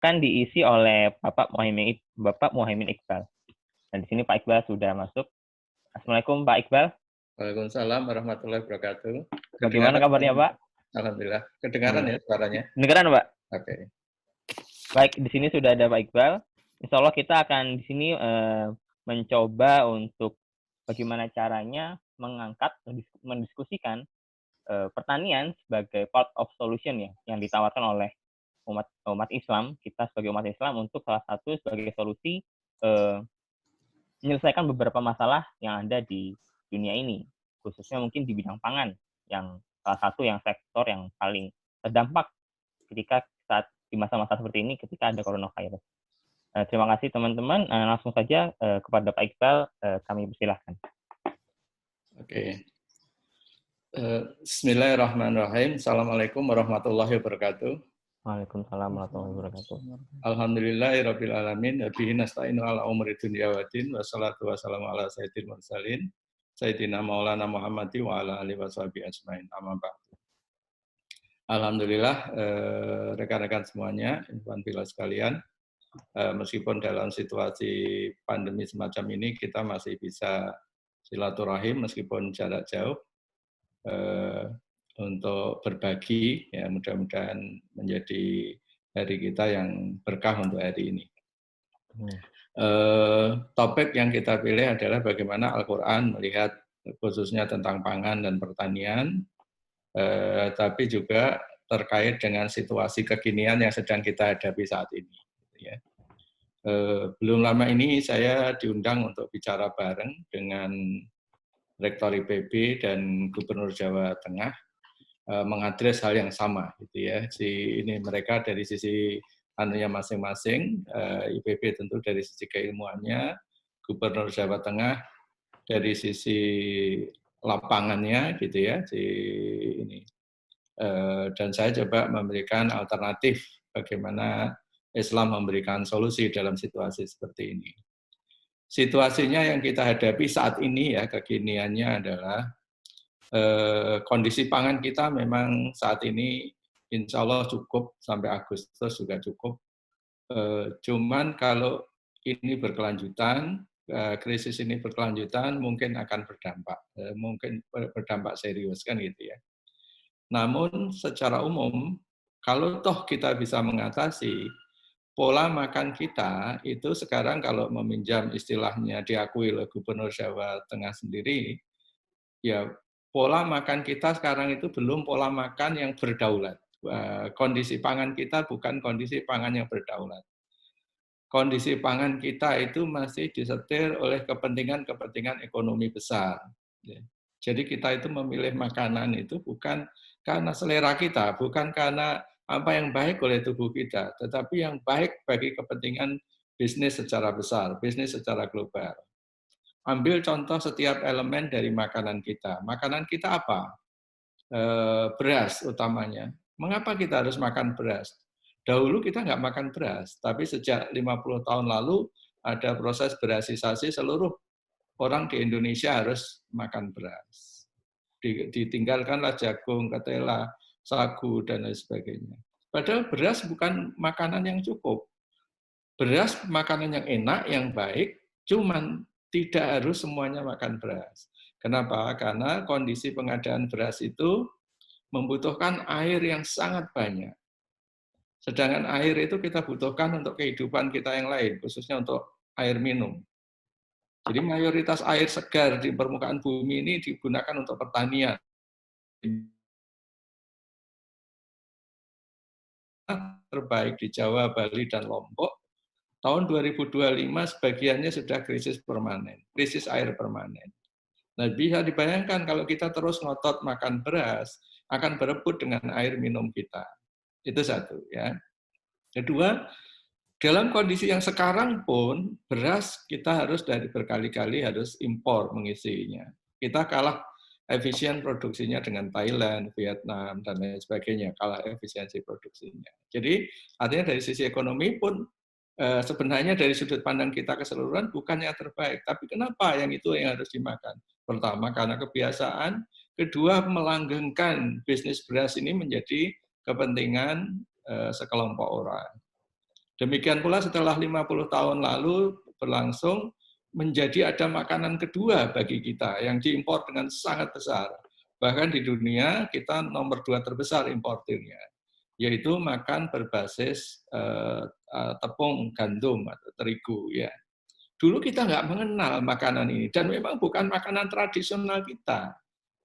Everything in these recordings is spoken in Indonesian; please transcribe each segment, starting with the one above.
akan diisi oleh Bapak Muhaimin Iqbal. Dan di sini Pak Iqbal sudah masuk. Assalamualaikum Pak Iqbal. Waalaikumsalam warahmatullahi wabarakatuh. Bagaimana kabarnya Pak? Alhamdulillah. Kedengaran ya suaranya? Kedengaran Pak. Oke. Baik, di sini sudah ada Pak Iqbal. Insya Allah kita akan di sini mencoba untuk bagaimana caranya mengangkat, mendiskusikan pertanian sebagai part of solution ya, yang ditawarkan oleh umat Islam, kita sebagai umat Islam untuk salah satu sebagai solusi menyelesaikan beberapa masalah yang ada di dunia ini, khususnya mungkin di bidang pangan, yang salah satu yang sektor yang paling terdampak ketika saat di masa-masa seperti ini ketika ada coronavirus. Terima kasih teman-teman. Langsung saja kepada Pak Iqbal, kami persilahkan. Oke. Bismillahirrahmanirrahim. Assalamualaikum warahmatullahi wabarakatuh. Waalaikumsalam warahmatullahi wabarakatuh. Alhamdulillahirabbil alamin. Bihi nasta'inu ala umuri dunya waddin. Wassalatu wassalamu ala sayyidil mursalin. Sayyidina Maulana Muhammadi wa ala alihi washabihi ajmain. Amma ba'du. Alhamdulillah, rekan-rekan semuanya, ikhwan fillah sekalian, meskipun dalam situasi pandemi semacam ini kita masih bisa silaturahim meskipun jarak jauh untuk berbagi, ya mudah-mudahan menjadi hari kita yang berkah untuk hari ini. Topik yang kita pilih adalah bagaimana Al-Quran melihat khususnya tentang pangan dan pertanian, tapi juga terkait dengan situasi kekinian yang sedang kita hadapi saat ini. Ya. Belum lama ini saya diundang untuk bicara bareng dengan Rektor IPB dan Gubernur Jawa Tengah mengadres hal yang sama, gitu ya. Ini mereka dari sisi anunya masing-masing, IPB tentu dari sisi keilmuannya, Gubernur Jawa Tengah dari sisi lapangannya, gitu ya. Dan saya coba memberikan alternatif bagaimana Islam memberikan solusi dalam situasi seperti ini. Situasinya yang kita hadapi saat ini ya, kekiniannya adalah kondisi pangan kita memang saat ini insya Allah cukup, sampai Agustus juga cukup. Cuman kalau ini berkelanjutan, krisis ini berkelanjutan, mungkin akan berdampak serius kan gitu ya. Namun secara umum, kalau toh kita bisa mengatasi, pola makan kita itu sekarang kalau meminjam istilahnya diakui oleh Gubernur Jawa Tengah sendiri, ya pola makan kita sekarang itu belum pola makan yang berdaulat. Kondisi pangan kita bukan kondisi pangan yang berdaulat. Kondisi pangan kita itu masih disetir oleh kepentingan-kepentingan ekonomi besar. Jadi kita itu memilih makanan itu bukan karena selera kita, bukan karena apa yang baik oleh tubuh kita, tetapi yang baik bagi kepentingan bisnis secara besar, bisnis secara global. Ambil contoh setiap elemen dari makanan kita. Makanan kita apa? Beras utamanya. Mengapa kita harus makan beras? Dahulu kita nggak makan beras, tapi sejak 50 tahun lalu ada proses berasisasi, seluruh orang di Indonesia harus makan beras. Ditinggalkanlah jagung, ketela, sagu, dan lain sebagainya. Padahal beras bukan makanan yang cukup. Beras makanan yang enak, yang baik, cuman tidak harus semuanya makan beras. Kenapa? Karena kondisi pengadaan beras itu membutuhkan air yang sangat banyak. Sedangkan air itu kita butuhkan untuk kehidupan kita yang lain, khususnya untuk air minum. Jadi mayoritas air segar di permukaan bumi ini digunakan untuk pertanian. Terbaik di Jawa, Bali, dan Lombok, tahun 2025 sebagiannya sudah krisis permanen, krisis air permanen. Nah, bisa dibayangkan kalau kita terus ngotot makan beras, akan berebut dengan air minum kita. Itu satu, ya. Kedua, dalam kondisi yang sekarang pun, beras kita harus dari berkali-kali harus impor mengisinya. Kita kalah efisien produksinya dengan Thailand, Vietnam, dan lain sebagainya, kalah efisiensi produksinya. Jadi, artinya dari sisi ekonomi pun, sebenarnya dari sudut pandang kita keseluruhan bukannya terbaik. Tapi kenapa yang itu yang harus dimakan? Pertama, karena kebiasaan. Kedua, melanggengkan bisnis beras ini menjadi kepentingan sekelompok orang. Demikian pula setelah 50 tahun lalu berlangsung, menjadi ada makanan kedua bagi kita yang diimpor dengan sangat besar. Bahkan di dunia kita nomor 2 terbesar importirnya, yaitu makan berbasis tepung gandum atau terigu ya. Dulu kita nggak mengenal makanan ini dan memang bukan makanan tradisional kita,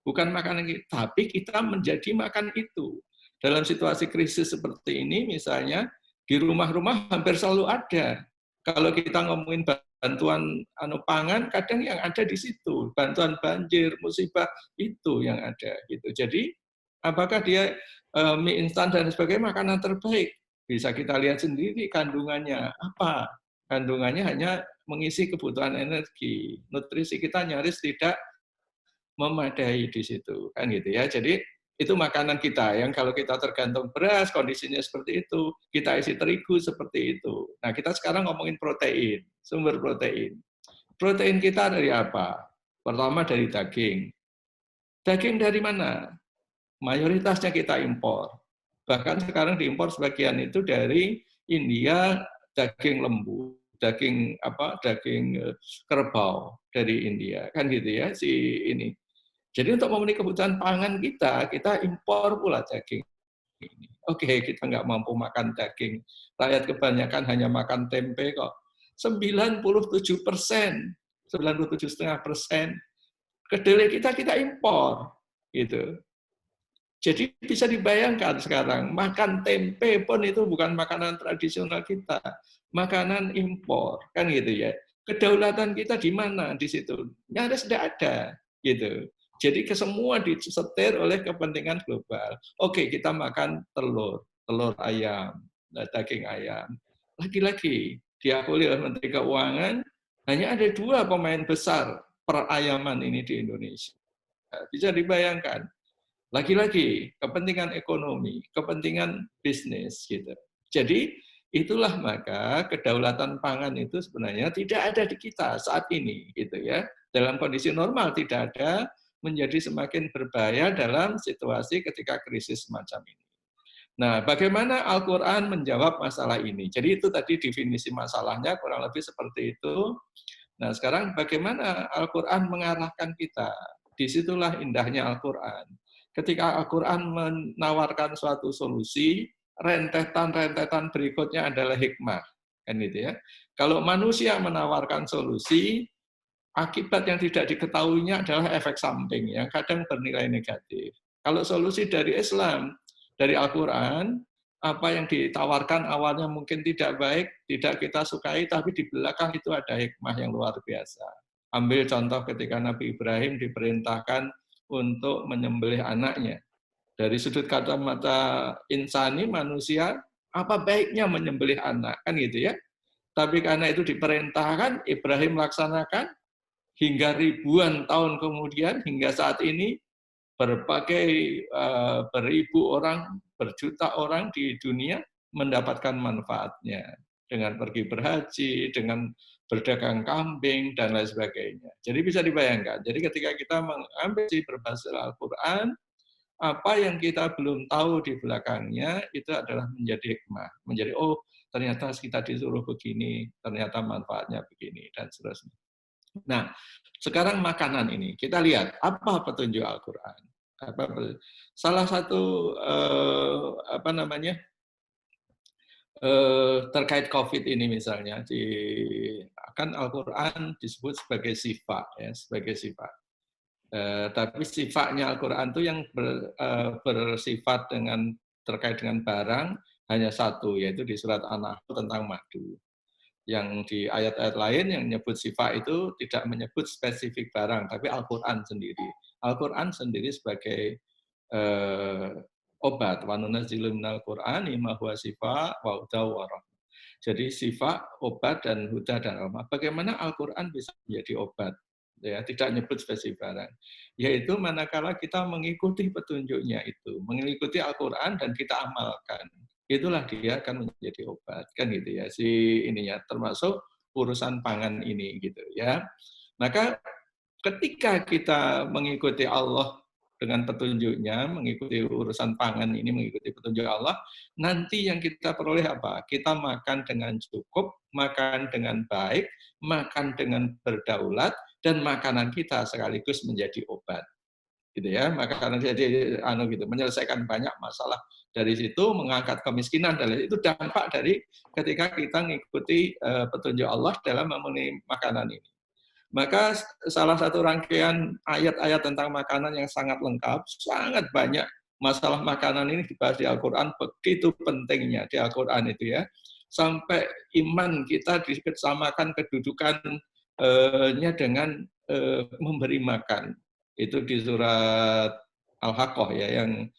bukan makanan kita, tapi kita menjadi makan itu. Dalam situasi krisis seperti ini, misalnya di rumah-rumah hampir selalu ada. Kalau kita ngomongin bantuan pangan, kadang yang ada di situ, bantuan banjir, musibah itu yang ada. Gitu. Jadi, apakah dia mie instan dan sebagainya makanan terbaik? Bisa kita lihat sendiri kandungannya apa? Kandungannya hanya mengisi kebutuhan energi. Nutrisi kita nyaris tidak memadai di situ, kan gitu ya. Jadi itu makanan kita yang kalau kita tergantung beras, kondisinya seperti itu, kita isi terigu seperti itu. Nah, kita sekarang ngomongin protein, sumber protein. Protein kita dari apa? Pertama dari daging. Daging dari mana? Mayoritasnya kita impor. Bahkan sekarang diimpor sebagian itu dari India, daging lembu, daging kerbau dari India, kan gitu ya si ini. Jadi untuk memenuhi kebutuhan pangan kita impor pula daging ini. Oke, kita nggak mampu makan daging. Rakyat kebanyakan hanya makan tempe kok. 97%, 97,5% kedelai kita impor, gitu. Jadi bisa dibayangkan sekarang, makan tempe pun itu bukan makanan tradisional kita, makanan impor, kan gitu ya. Kedaulatan kita di mana di situ? Nyaris tidak ada, gitu. Jadi semua disetir oleh kepentingan global. Oke, kita makan telur ayam, daging ayam. Lagi-lagi diakui oleh Menteri Keuangan, hanya ada 2 pemain besar perayaman ini di Indonesia. Bisa dibayangkan. Lagi-lagi kepentingan ekonomi, kepentingan bisnis gitu. Jadi itulah maka kedaulatan pangan itu sebenarnya tidak ada di kita saat ini gitu ya. Dalam kondisi normal tidak ada, menjadi semakin berbahaya dalam situasi ketika krisis semacam ini. Nah, bagaimana Al-Qur'an menjawab masalah ini? Jadi itu tadi definisi masalahnya kurang lebih seperti itu. Nah, sekarang bagaimana Al-Qur'an mengarahkan kita? Disitulah indahnya Al-Qur'an. Ketika Al-Quran menawarkan suatu solusi, rentetan-rentetan berikutnya adalah hikmah. Kan gitu ya. Kalau manusia menawarkan solusi, akibat yang tidak diketahuinya adalah efek samping yang kadang bernilai negatif. Kalau solusi dari Islam, dari Al-Quran, apa yang ditawarkan awalnya mungkin tidak baik, tidak kita sukai, tapi di belakang itu ada hikmah yang luar biasa. Ambil contoh ketika Nabi Ibrahim diperintahkan untuk menyembelih anaknya. Dari sudut kacamata insani manusia, apa baiknya menyembelih anak, kan gitu ya. Tapi karena itu diperintahkan, Ibrahim melaksanakan, hingga ribuan tahun kemudian, hingga saat ini, berbagai beribu orang, berjuta orang di dunia mendapatkan manfaatnya. Dengan pergi berhaji, dengan berdagang kambing, dan lain sebagainya. Jadi bisa dibayangkan, jadi ketika kita mengambil berbasis Al-Quran, apa yang kita belum tahu di belakangnya, itu adalah menjadi hikmah. Menjadi, oh ternyata kita disuruh begini, ternyata manfaatnya begini, dan seterusnya. Nah, sekarang makanan ini, kita lihat apa petunjuk Al-Quran. Salah satu terkait COVID ini misalnya, kan Al-Quran disebut sebagai sifat, ya, sebagai sifat. Tapi sifatnya Al-Quran itu yang bersifat terkait dengan barang hanya satu, yaitu di surat An-Nahl tentang madu. Yang di ayat-ayat lain yang menyebut sifat itu tidak menyebut spesifik barang, tapi Al-Quran sendiri. Al-Quran sendiri sebagai obat. Wa nunazzilu minal Qur'ani ma huwa sifaa wa hudan wa rahmah. Jadi sifat, obat, dan huda dan rahmah. Bagaimana Al-Quran bisa menjadi obat? Ya, tidak nyebut spesifik barang. Yaitu manakala kita mengikuti petunjuknya itu, mengikuti Al-Quran dan kita amalkan. Itulah dia akan menjadi obat, kan gitu ya, si ininya, termasuk urusan pangan ini gitu ya. Maka ketika kita mengikuti Allah dengan petunjuknya, mengikuti urusan pangan ini, mengikuti petunjuk Allah, nanti yang kita peroleh apa? Kita makan dengan cukup, makan dengan baik, makan dengan berdaulat, dan makanan kita sekaligus menjadi obat. Gitu ya, makanan jadi gitu, menyelesaikan banyak masalah dari situ, mengangkat kemiskinan, dan itu dampak dari ketika kita mengikuti petunjuk Allah dalam memenuhi makanan ini. Maka salah satu rangkaian ayat-ayat tentang makanan yang sangat lengkap, sangat banyak masalah makanan ini dibahas di Al-Quran, begitu pentingnya di Al-Quran itu ya. Sampai iman kita disamakan kedudukannya dengan memberi makan. Itu di surat Al-Haqqah ya, yang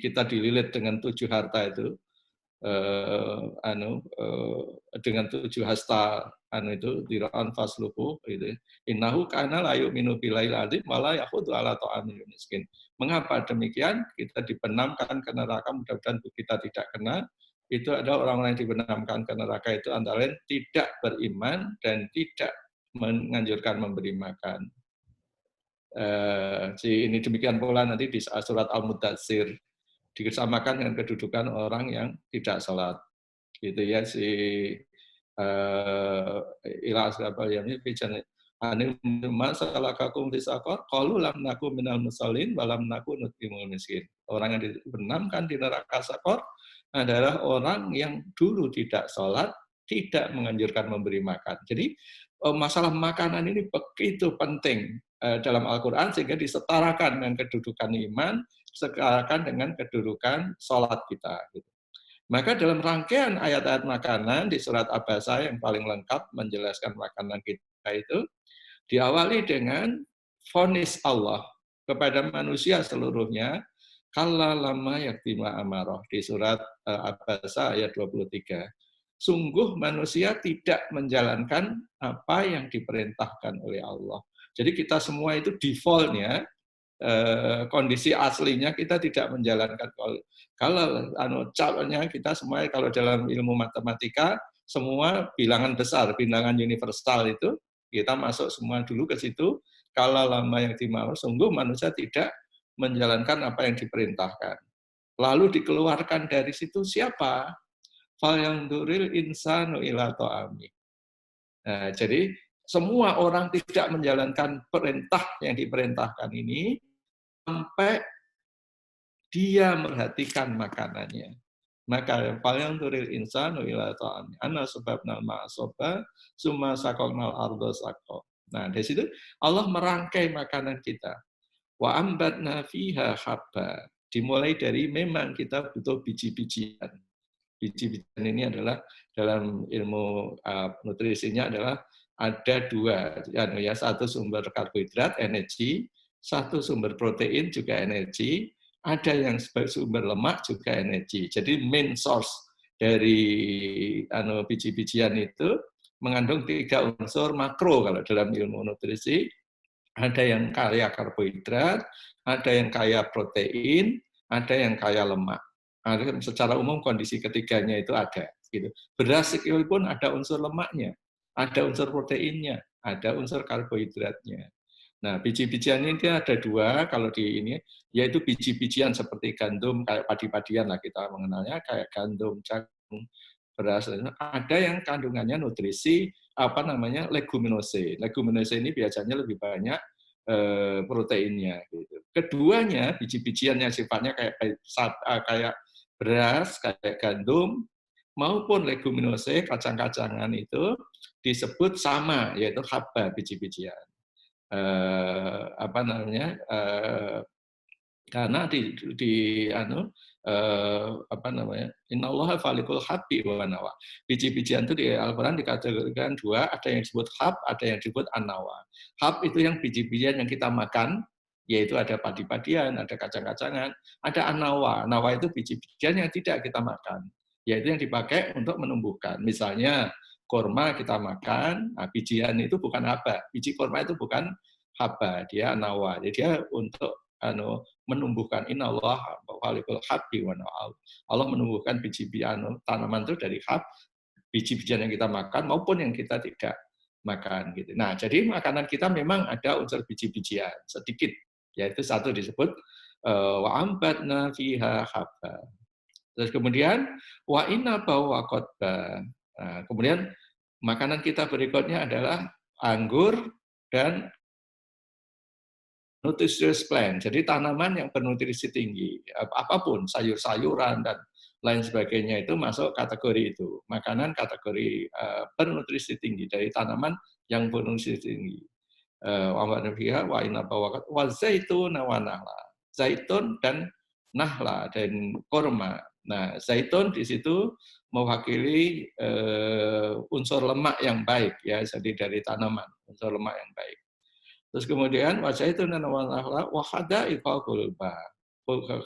kita dililit dengan 7 harta itu. Dengan 7 hasta itu diraan fasluhu itu innahu kana la yu'minu billail azim wala yahudu ala ta'amil miskin. Mengapa demikian? Kita dibenamkan ke neraka, mudah-mudahan kita tidak kena. Itu ada orang-orang yang dibenamkan ke neraka itu antara lain tidak beriman dan tidak menganjurkan memberi makan. Ini demikian pula nanti di surat Al-Mudatsir, disamakan dengan kedudukan orang yang tidak sholat, gitu ya. Ila ashabal yamin fi jannatin anil masalakakum fisaqor qalu lam naku minal musallin wa lam naku nut'imul miskin. Orang yang dibenamkan di neraka sakor adalah orang yang dulu tidak sholat, tidak menganjurkan memberi makan. Jadi masalah makanan ini begitu penting dalam Al-Quran, sehingga disetarakan dengan kedudukan iman, setarakan dengan kedudukan sholat kita. Maka dalam rangkaian ayat-ayat makanan di surat Abasa yang paling lengkap menjelaskan makanan kita itu, diawali dengan vonis Allah kepada manusia seluruhnya, kalla lama yaktima amaroh, di surat Abasa ayat 23. Sungguh manusia tidak menjalankan apa yang diperintahkan oleh Allah. Jadi kita semua itu defaultnya, kondisi aslinya kita tidak menjalankan. Kalau calonnya kita semua, kalau dalam ilmu matematika, semua bilangan besar, bilangan universal itu, kita masuk semua dulu ke situ. Kalau lama yang dimau, sungguh manusia tidak menjalankan apa yang diperintahkan. Lalu dikeluarkan dari situ siapa? Fal yang duril insanu ila ta'ami. Nah, jadi semua orang tidak menjalankan perintah yang diperintahkan ini sampai dia merhatikan makanannya. Maka fal yang duril insanu ila ta'ami. Anna sebabnal ma'asoba summa sakoknal ardo sakok. Nah, dari situ Allah merangkai makanan kita. Wa ambatna fiha habba. Dimulai dari memang kita butuh biji-bijian. Biji-bijian ini adalah dalam ilmu nutrisinya adalah ada dua, ya, satu sumber karbohidrat, energi, satu sumber protein juga energi, ada yang sebagai sumber lemak juga energi. Jadi main source dari biji-bijian itu mengandung 3 unsur makro kalau dalam ilmu nutrisi. Ada yang kaya karbohidrat, ada yang kaya protein, ada yang kaya lemak. Secara umum kondisi ketiganya itu ada. Gitu. Beras pun ada unsur lemaknya, ada unsur proteinnya, ada unsur karbohidratnya. Nah, biji-bijian ini ada 2 kalau di ini, yaitu biji-bijian seperti gandum, kayak padi-padian lah kita mengenalnya, kayak gandum, jagung, beras. Ada yang kandungannya nutrisi leguminose. Leguminose ini biasanya lebih banyak proteinnya. Gitu. Keduanya biji-bijian yang sifatnya kayak beras, kayak gandum, maupun leguminose, kacang-kacangan itu disebut sama, yaitu haba, biji-bijian. Karena innallaha falikul habbi wa nawa. Biji-bijian itu di Al-Qur'an dikategorikan 2, ada yang disebut hab, ada yang disebut an-nawa. Hab itu yang biji-bijian yang kita makan, yaitu ada padi-padian, ada kacang-kacangan, ada an-nawa. Nawa itu biji-bijian yang tidak kita makan, yaitu yang dipakai untuk menumbuhkan. Misalnya korma kita makan, nah bijian itu bukan haba. Biji korma itu bukan haba, dia nawa. Jadi dia untuk menumbuhkan, innallaha falikul habbi wa nawa. Allah menumbuhkan biji-bijian tanaman itu dari hab, biji-bijian yang kita makan maupun yang kita tidak makan gitu. Nah, jadi makanan kita memang ada unsur biji-bijian sedikit, yaitu satu disebut wa ambatna fiha habba. Terus kemudian wa inaba wa qadba. Nah, kemudian makanan kita berikutnya adalah anggur dan nutritious plant. Jadi tanaman yang bernutrisi tinggi. Apapun, sayur-sayuran dan lain sebagainya itu masuk kategori itu. Makanan kategori bernutrisi tinggi dari tanaman yang bernutrisi tinggi. Wa inaba wa zaitun wa nahla. Zaitun dan nahla dan korma. Nah, zaitun di situ mewakili unsur lemak yang baik ya, jadi dari tanaman, unsur lemak yang baik. Terus kemudian wa zaitun wa nahla wa hada'iqa gulba.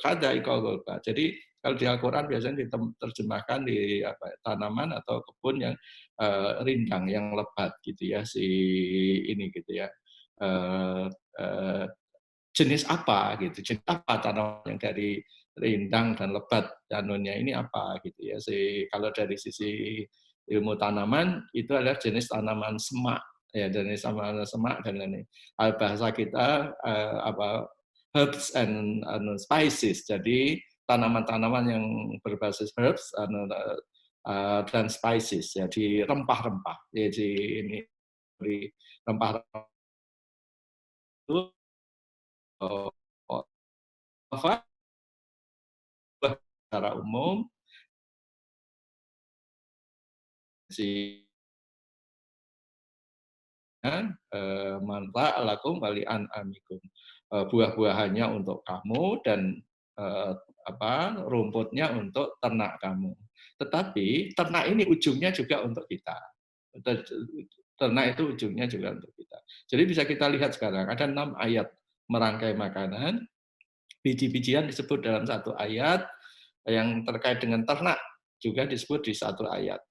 Hada'iqa gulba. Jadi kalau di Al-Qur'an biasanya diterjemahkan di tanaman atau kebun yang rindang, yang lebat gitu ya, si ini gitu ya. Jenis apa gitu, jenis apa tanaman yang dari rindang dan lebat danunnya ini apa gitu ya. Kalau dari sisi ilmu tanaman itu adalah jenis tanaman semak ya, jenis tanaman semak dan lain-lain. Bahasa kita herbs and spices. Jadi tanaman-tanaman yang berbasis herbs dan spices, jadi rempah-rempah. Jadi ini rempah-rempah itu secara umum si manfa lakum walian amikum, buah-buahannya untuk kamu dan rumputnya untuk ternak kamu. Tetapi ternak ini ujungnya juga untuk kita. Ternak itu ujungnya juga untuk kita. Jadi bisa kita lihat sekarang ada 6 ayat merangkai makanan. Biji-bijian disebut dalam satu ayat, yang terkait dengan ternak juga disebut di satu ayat.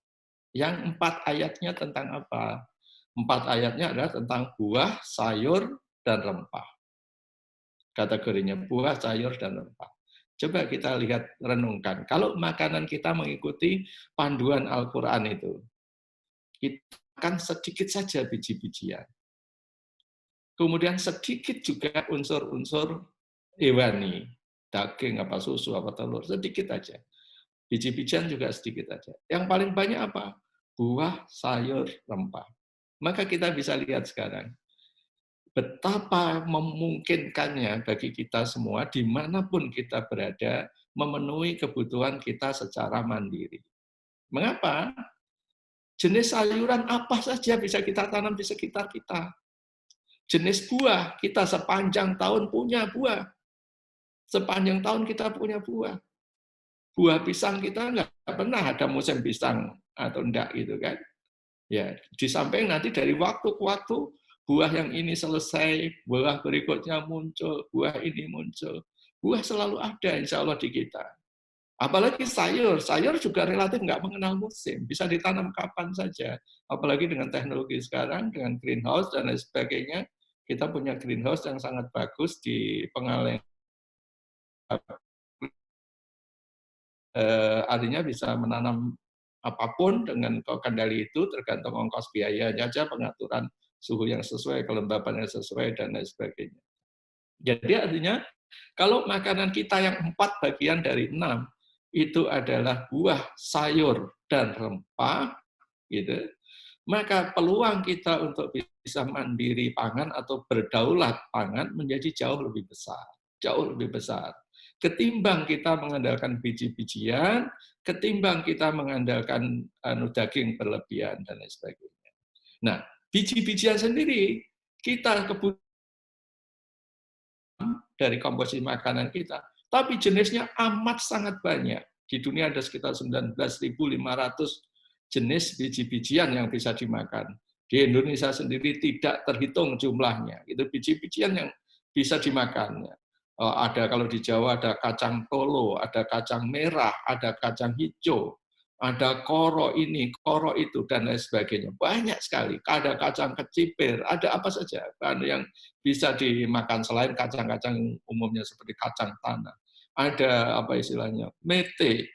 Yang 4 ayatnya tentang apa? 4 ayatnya adalah tentang buah, sayur, dan rempah. Kategorinya buah, sayur, dan rempah. Coba kita lihat, renungkan. Kalau makanan kita mengikuti panduan Al-Quran itu, kita akan sedikit saja biji-bijian. Kemudian sedikit juga unsur-unsur hewani, daging, apa susu, apa telur, sedikit aja. Biji-bijian juga sedikit aja. Yang paling banyak apa? Buah, sayur, rempah. Maka kita bisa lihat sekarang, betapa memungkinkannya bagi kita semua, dimanapun kita berada, memenuhi kebutuhan kita secara mandiri. Mengapa? Jenis sayuran apa saja bisa kita tanam di sekitar kita. Jenis buah, kita sepanjang tahun punya buah. Sepanjang tahun kita punya buah. Buah pisang kita nggak pernah ada musim pisang atau enggak gitu kan. Ya, di samping nanti dari waktu ke waktu buah yang ini selesai, buah berikutnya muncul, buah ini muncul. Buah selalu ada insya Allah di kita. Apalagi sayur, sayur juga relatif nggak mengenal musim, bisa ditanam kapan saja. Apalagi dengan teknologi sekarang, dengan greenhouse dan lain sebagainya, kita punya greenhouse yang sangat bagus di Pengaleng. Artinya bisa menanam apapun dengan kendali itu, tergantung ongkos biayanya aja, pengaturan suhu yang sesuai, kelembaban yang sesuai, dan lain sebagainya. Jadi artinya, kalau makanan kita yang 4 bagian dari 6, itu adalah buah, sayur, dan rempah, gitu, maka peluang kita untuk bisa mandiri pangan atau berdaulat pangan menjadi jauh lebih besar. Jauh lebih besar. Ketimbang kita mengandalkan biji-bijian, ketimbang kita mengandalkan daging berlebihan, dan lain sebagainya. Nah, biji-bijian sendiri, kita kebutuhan dari komposisi makanan kita, tapi jenisnya amat sangat banyak. Di dunia ada sekitar 19.500 jenis biji-bijian yang bisa dimakan. Di Indonesia sendiri tidak terhitung jumlahnya. Itu biji-bijian yang bisa dimakan. Ada kalau di Jawa ada kacang tolo, ada kacang merah, ada kacang hijau, ada koro ini, koro itu, dan lain sebagainya. Banyak sekali. Ada kacang kecipir, ada apa saja yang bisa dimakan selain kacang-kacang umumnya seperti kacang tanah. Ada apa istilahnya, mete.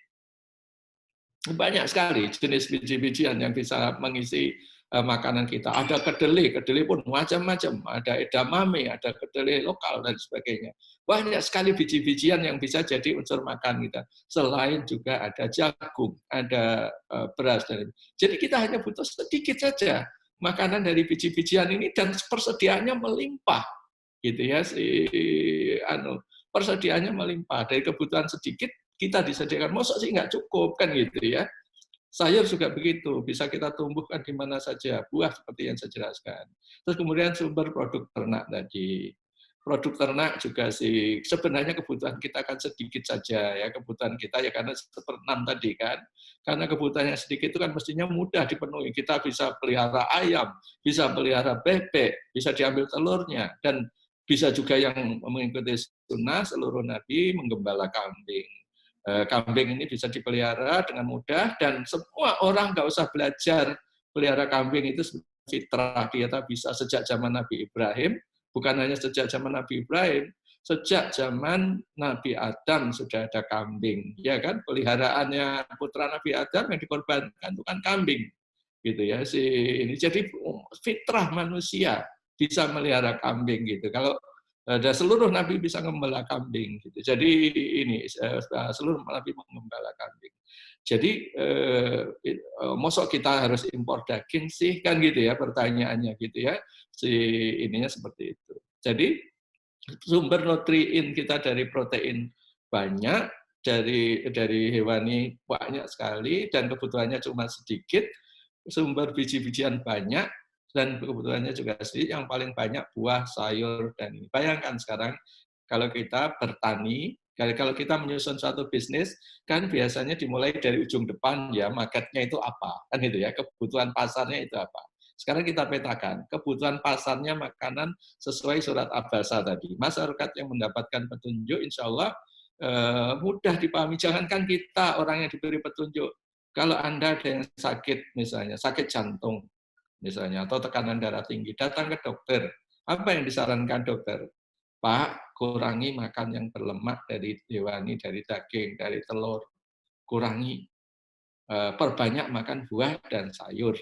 Banyak sekali jenis biji-bijian yang bisa mengisi makanan kita. Ada kedelai pun macam-macam, ada edamame, ada kedelai lokal dan sebagainya. Banyak sekali biji-bijian yang bisa jadi unsur makan kita. Selain juga ada jagung, ada beras dan jadi kita hanya butuh sedikit saja makanan dari biji-bijian ini dan persediaannya melimpah, gitu ya. Persediaannya melimpah dari kebutuhan sedikit kita disediakan. Masa sih nggak cukup kan gitu ya. Sayur juga begitu, bisa kita tumbuhkan di mana saja, buah seperti yang saya jelaskan. Terus kemudian sumber produk ternak tadi. Produk ternak juga sih, sebenarnya kebutuhan kita akan sedikit saja ya, kebutuhan kita ya karena seperenam tadi kan. Karena kebutuhan yang sedikit itu kan mestinya mudah dipenuhi. Kita bisa pelihara ayam, bisa pelihara bebek, bisa diambil telurnya, dan bisa juga yang mengikuti sunnah seluruh nabi menggembala kambing. Kambing ini bisa dipelihara dengan mudah dan semua orang nggak usah belajar pelihara kambing itu fitrah kita bisa sejak zaman Nabi Ibrahim, bukan hanya sejak zaman Nabi Ibrahim, sejak zaman Nabi Adam sudah ada kambing, ya kan? Peliharaannya putra Nabi Adam yang dikorbankan itu kan kambing, gitu ya. Ini jadi fitrah manusia bisa melihara kambing gitu. Kalau dan seluruh nabi bisa mengembala kambing gitu. Jadi ini seluruh nabi mengembala kambing. Jadi mosok kita harus impor daging sih kan gitu ya pertanyaannya gitu ya. Ininya seperti itu. Jadi sumber nutrien kita dari protein banyak, dari hewani banyak sekali dan kebutuhannya cuma sedikit, sumber biji-bijian banyak dan kebutuhannya juga sedikit, yang paling banyak buah, sayur, dan ini. Bayangkan sekarang kalau kita bertani, kalau kita menyusun suatu bisnis, kan biasanya dimulai dari ujung depan ya, marketnya itu apa, kan itu ya, kebutuhan pasarnya itu apa. Sekarang kita petakan, kebutuhan pasarnya makanan sesuai surat Abasa tadi. Masyarakat yang mendapatkan petunjuk, insya Allah mudah dipahami. Jangankan kita orang yang diberi petunjuk, kalau Anda ada yang sakit, misalnya sakit jantung, misalnya, atau tekanan darah tinggi, datang ke dokter. Apa yang disarankan dokter? Pak, kurangi makan yang berlemak dari hewani, dari daging, dari telur. Kurangi. Perbanyak makan buah dan sayur.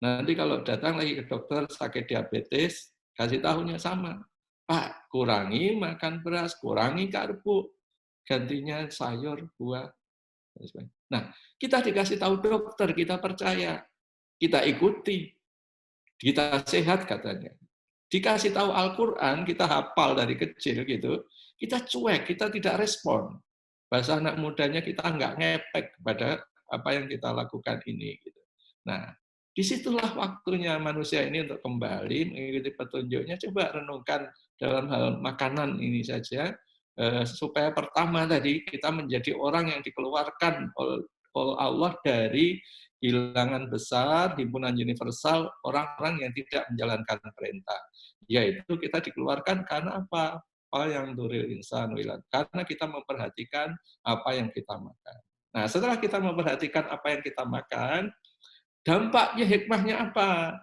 Nanti kalau datang lagi ke dokter sakit diabetes, kasih tahunya sama. Pak, kurangi makan beras, kurangi karbo, gantinya sayur, buah. Nah, kita dikasih tahu dokter, kita percaya, kita ikuti, kita sehat katanya. Dikasih tahu Al-Quran, kita hafal dari kecil gitu, kita cuek, kita tidak respon. Bahasa anak mudanya kita nggak ngepek pada apa yang kita lakukan ini. Gitu. Nah, disitulah waktunya manusia ini untuk kembali mengikuti petunjuknya. Coba renungkan dalam hal makanan ini saja, supaya pertama tadi kita menjadi orang yang dikeluarkan oleh Allah dari hilangan besar, himpunan universal, orang-orang yang tidak menjalankan perintah. Yaitu kita dikeluarkan karena apa? Apa yang duril insan wilan. Karena kita memperhatikan apa yang kita makan. Nah, setelah kita memperhatikan apa yang kita makan, dampaknya, hikmahnya apa?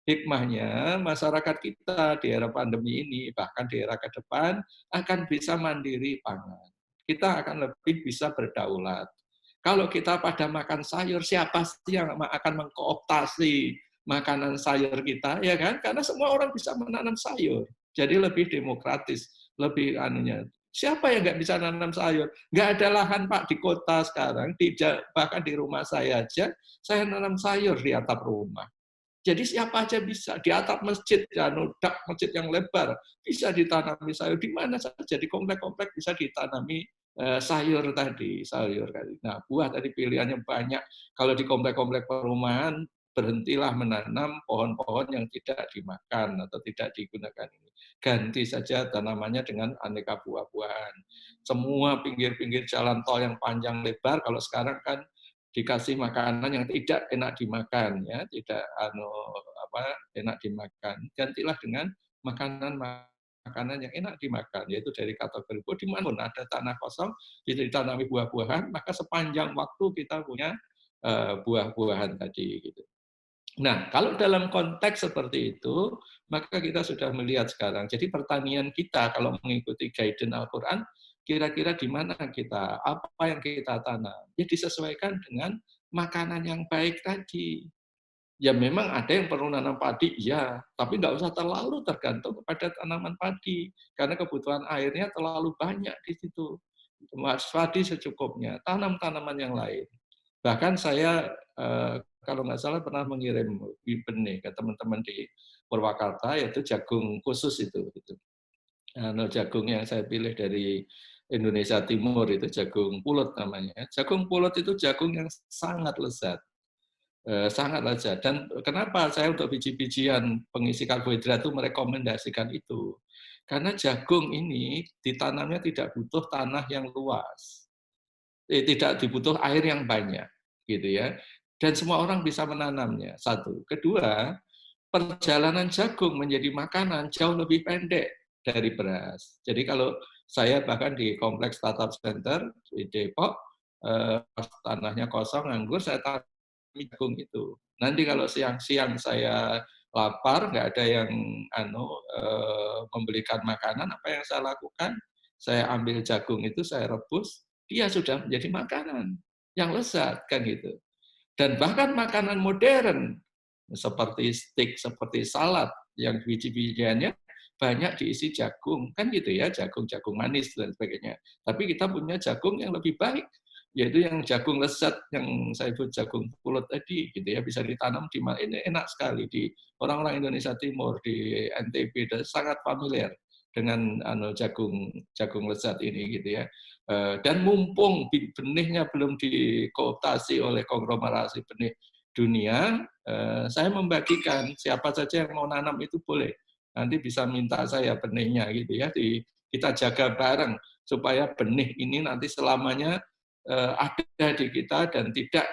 Hikmahnya masyarakat kita di era pandemi ini, bahkan di era ke depan, akan bisa mandiri pangan. Kita akan lebih bisa berdaulat. Kalau kita pada makan sayur, siapa sih yang akan mengkooptasi makanan sayur kita, ya kan? Karena semua orang bisa menanam sayur. Jadi lebih demokratis, lebih anunya. Siapa yang nggak bisa nanam sayur? Nggak ada lahan, Pak, di kota sekarang, bahkan di rumah saya aja, saya nanam sayur di atap rumah. Jadi siapa aja bisa, di atap masjid, ya, dak masjid yang lebar, bisa ditanami sayur, di mana saja, di komplek-komplek bisa ditanami sayur tadi, sayur tadi. Nah, buah tadi pilihannya banyak. Kalau di komplek-komplek perumahan, berhentilah menanam pohon-pohon yang tidak dimakan atau tidak digunakan ini. Ganti saja tanamannya dengan aneka buah-buahan. Semua pinggir-pinggir jalan tol yang panjang lebar, kalau sekarang kan dikasih makanan yang tidak enak dimakan, ya, tidak enak dimakan. Gantilah dengan makanan yang enak dimakan, yaitu dari kategori di mana pun ada tanah kosong, ditanami buah-buahan, maka sepanjang waktu kita punya buah-buahan tadi. Gitu. Nah, kalau dalam konteks seperti itu, maka kita sudah melihat sekarang. Jadi pertanian kita kalau mengikuti guidance Al-Quran, kira-kira di mana kita, apa yang kita tanam, ya disesuaikan dengan makanan yang baik tadi. Ya memang ada yang perlu nanam padi, iya, tapi nggak usah terlalu tergantung kepada tanaman padi, karena kebutuhan airnya terlalu banyak di situ. Mas padi secukupnya, tanam tanaman yang lain. Bahkan saya kalau nggak salah pernah mengirim benih ke teman-teman di Purwakarta, yaitu jagung khusus itu. Gitu. Jagung yang saya pilih dari Indonesia Timur itu jagung pulut namanya. Jagung pulut itu jagung yang sangat lezat. Sangat lezat. Dan kenapa saya untuk biji-bijian pengisi karbohidrat itu merekomendasikan itu? Karena jagung ini ditanamnya tidak butuh tanah yang luas, tidak dibutuh air yang banyak, gitu ya. Dan semua orang bisa menanamnya. Satu. Kedua, perjalanan jagung menjadi makanan jauh lebih pendek dari beras. Jadi kalau saya bahkan di kompleks startup center di Depok, tanahnya kosong, nganggur, saya tanam jagung itu. Nanti kalau siang-siang saya lapar, nggak ada yang membelikan makanan, apa yang saya lakukan? Saya ambil jagung itu, saya rebus, dia sudah menjadi makanan yang lezat, kan gitu. Dan bahkan makanan modern, seperti steak, seperti salad, yang biji-bijiannya banyak diisi jagung, kan gitu ya, jagung-jagung manis dan sebagainya. Tapi kita punya jagung yang lebih baik, yaitu yang jagung lezat, yang saya sebut jagung pulut tadi, gitu ya, bisa ditanam di mana, ini enak sekali di orang-orang Indonesia Timur, di NTB, dan sangat familiar dengan jagung jagung lezat ini, gitu ya. Dan mumpung benihnya belum dikooptasi oleh konglomerasi benih dunia, saya membagikan siapa saja yang mau nanam itu boleh. Nanti bisa minta saya benihnya gitu ya. Kita jaga bareng supaya benih ini nanti selamanya ada di kita dan tidak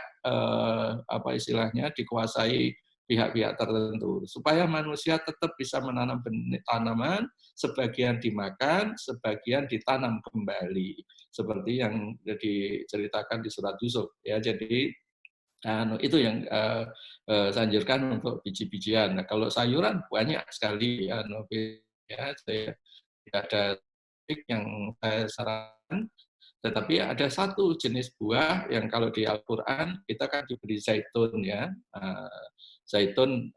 apa istilahnya dikuasai pihak-pihak tertentu, supaya manusia tetap bisa menanam benih tanaman, sebagian dimakan, sebagian ditanam kembali, seperti yang diceritakan di surat Yusuf ya. Jadi itu yang saya anjurkan untuk biji-bijian. Nah, kalau sayuran banyak sekali ya, saya tidak ada trik yang saya sarankan, tetapi ada satu jenis buah yang kalau di Al-Quran kita kan diberi zaitun ya. Zaitun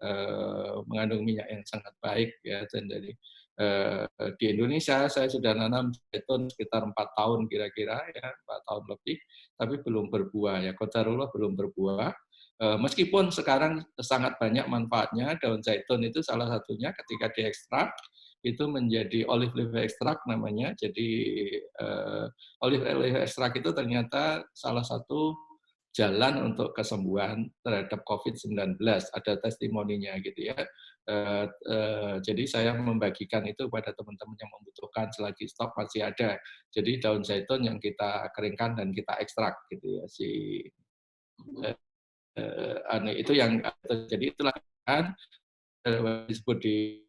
mengandung minyak yang sangat baik ya. Dan dari di Indonesia saya sudah nanam zaitun sekitar 4 tahun kira-kira ya, 4 tahun lebih, tapi belum berbuah ya. Qadarullah belum berbuah. Meskipun sekarang sangat banyak manfaatnya, daun zaitun itu salah satunya ketika diekstrak itu menjadi olive leaf extract namanya. Jadi olive leaf extract itu ternyata salah satu jalan untuk kesembuhan terhadap COVID-19. Ada testimoninya gitu ya. Jadi saya membagikan itu kepada teman-teman yang membutuhkan selagi stok masih ada. Jadi daun zaitun yang kita keringkan dan kita ekstrak gitu ya. Itu yang terjadi, itulah kan disebut di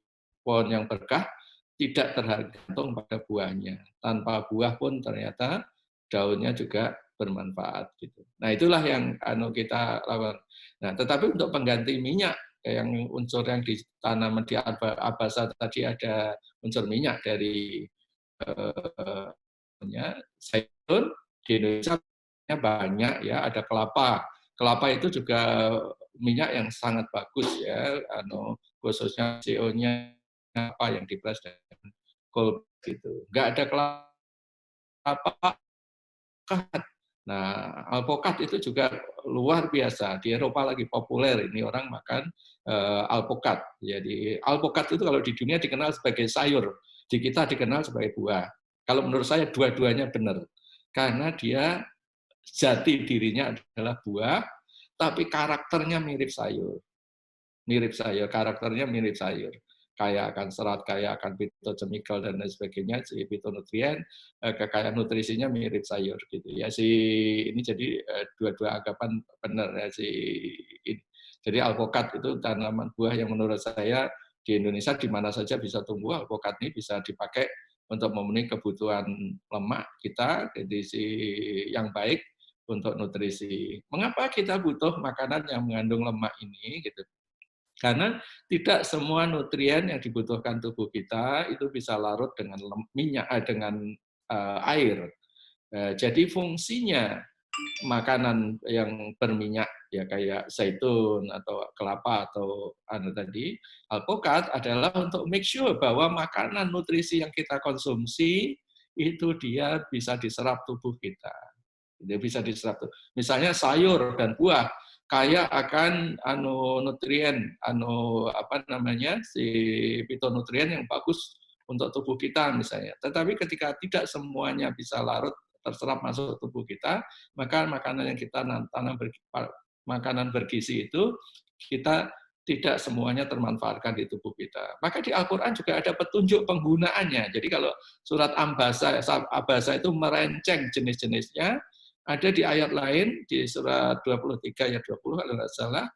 pohon yang berkah tidak tergantung pada buahnya. Tanpa buah pun ternyata daunnya juga bermanfaat gitu. Nah, itulah yang kita lakukan. Nah, tetapi untuk pengganti minyak yang unsur yang di tanaman di abasa tadi ada unsur minyak dari zaitun, di Indonesia banyak ya, ada kelapa. Kelapa itu juga minyak yang sangat bagus ya, khususnya CO-nya apa yang diperas dengan kol gitu. Nggak ada kelapa. Nah, alpukat itu juga luar biasa. Di Eropa lagi populer ini orang makan alpukat. Jadi alpukat itu kalau di dunia dikenal sebagai sayur, di kita dikenal sebagai buah. Kalau menurut saya dua-duanya benar. Karena dia jati dirinya adalah buah, tapi karakternya mirip sayur. Mirip sayur, karakternya mirip sayur. Kaya akan serat, kaya akan phytochemical dan lain sebagainya, si phytonutrien, kekayaan nutrisinya mirip sayur gitu ya. Ini jadi dua-dua anggapan benar ya ini. Jadi alpukat itu tanaman buah yang menurut saya di Indonesia di mana saja bisa tumbuh. Alpukat ini bisa dipakai untuk memenuhi kebutuhan lemak kita, jadi yang baik untuk nutrisi. Mengapa kita butuh makanan yang mengandung lemak ini gitu? Karena tidak semua nutrien yang dibutuhkan tubuh kita itu bisa larut dengan minyak dengan air. Jadi fungsinya makanan yang berminyak ya kayak zaitun atau kelapa atau tadi alpukat adalah untuk make sure bahwa makanan nutrisi yang kita konsumsi itu dia bisa diserap tubuh kita. Dia bisa diserap. Misalnya sayur dan buah kaya akan nutrien apa namanya si fitonutrien yang bagus untuk tubuh kita misalnya. Tetapi ketika tidak semuanya bisa larut terserap masuk tubuh kita, maka makanan yang kita tanam makanan bergizi itu kita tidak semuanya termanfaatkan di tubuh kita. Maka di Al-Quran juga ada petunjuk penggunaannya. Jadi kalau surat Abasa itu merenceng jenis-jenisnya, ada di ayat lain, di surat 23 ayat 20 kalau nggak salah,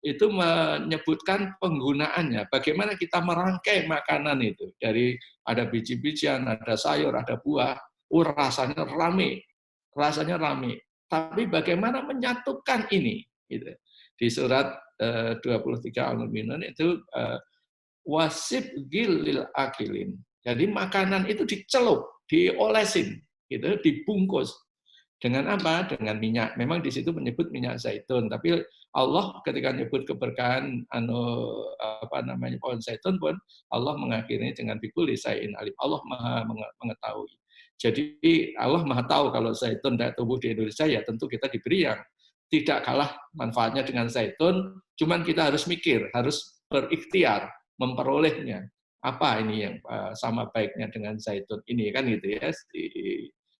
itu menyebutkan penggunaannya. Bagaimana kita merangkai makanan itu. Dari ada biji-bijian, ada sayur, ada buah, rasanya rame. Rasanya rame. Tapi bagaimana menyatukan ini? Gitu. Di surat 23 Al-Mu'minun itu wasib gilil akilin. Jadi makanan itu dicelup, diolesin, gitu, dibungkus. Dengan apa? Dengan minyak. Memang di situ menyebut minyak zaitun, tapi Allah ketika menyebut keberkahan pohon zaitun pun Allah mengakhiri dengan bikuli sayin alim. Allah Maha mengetahui. Jadi Allah Maha tahu kalau zaitun tidak tumbuh di Indonesia, ya tentu kita diberi yang tidak kalah manfaatnya dengan zaitun, cuman kita harus mikir, harus berikhtiar memperolehnya. Apa ini yang sama baiknya dengan zaitun ini kan gitu ya.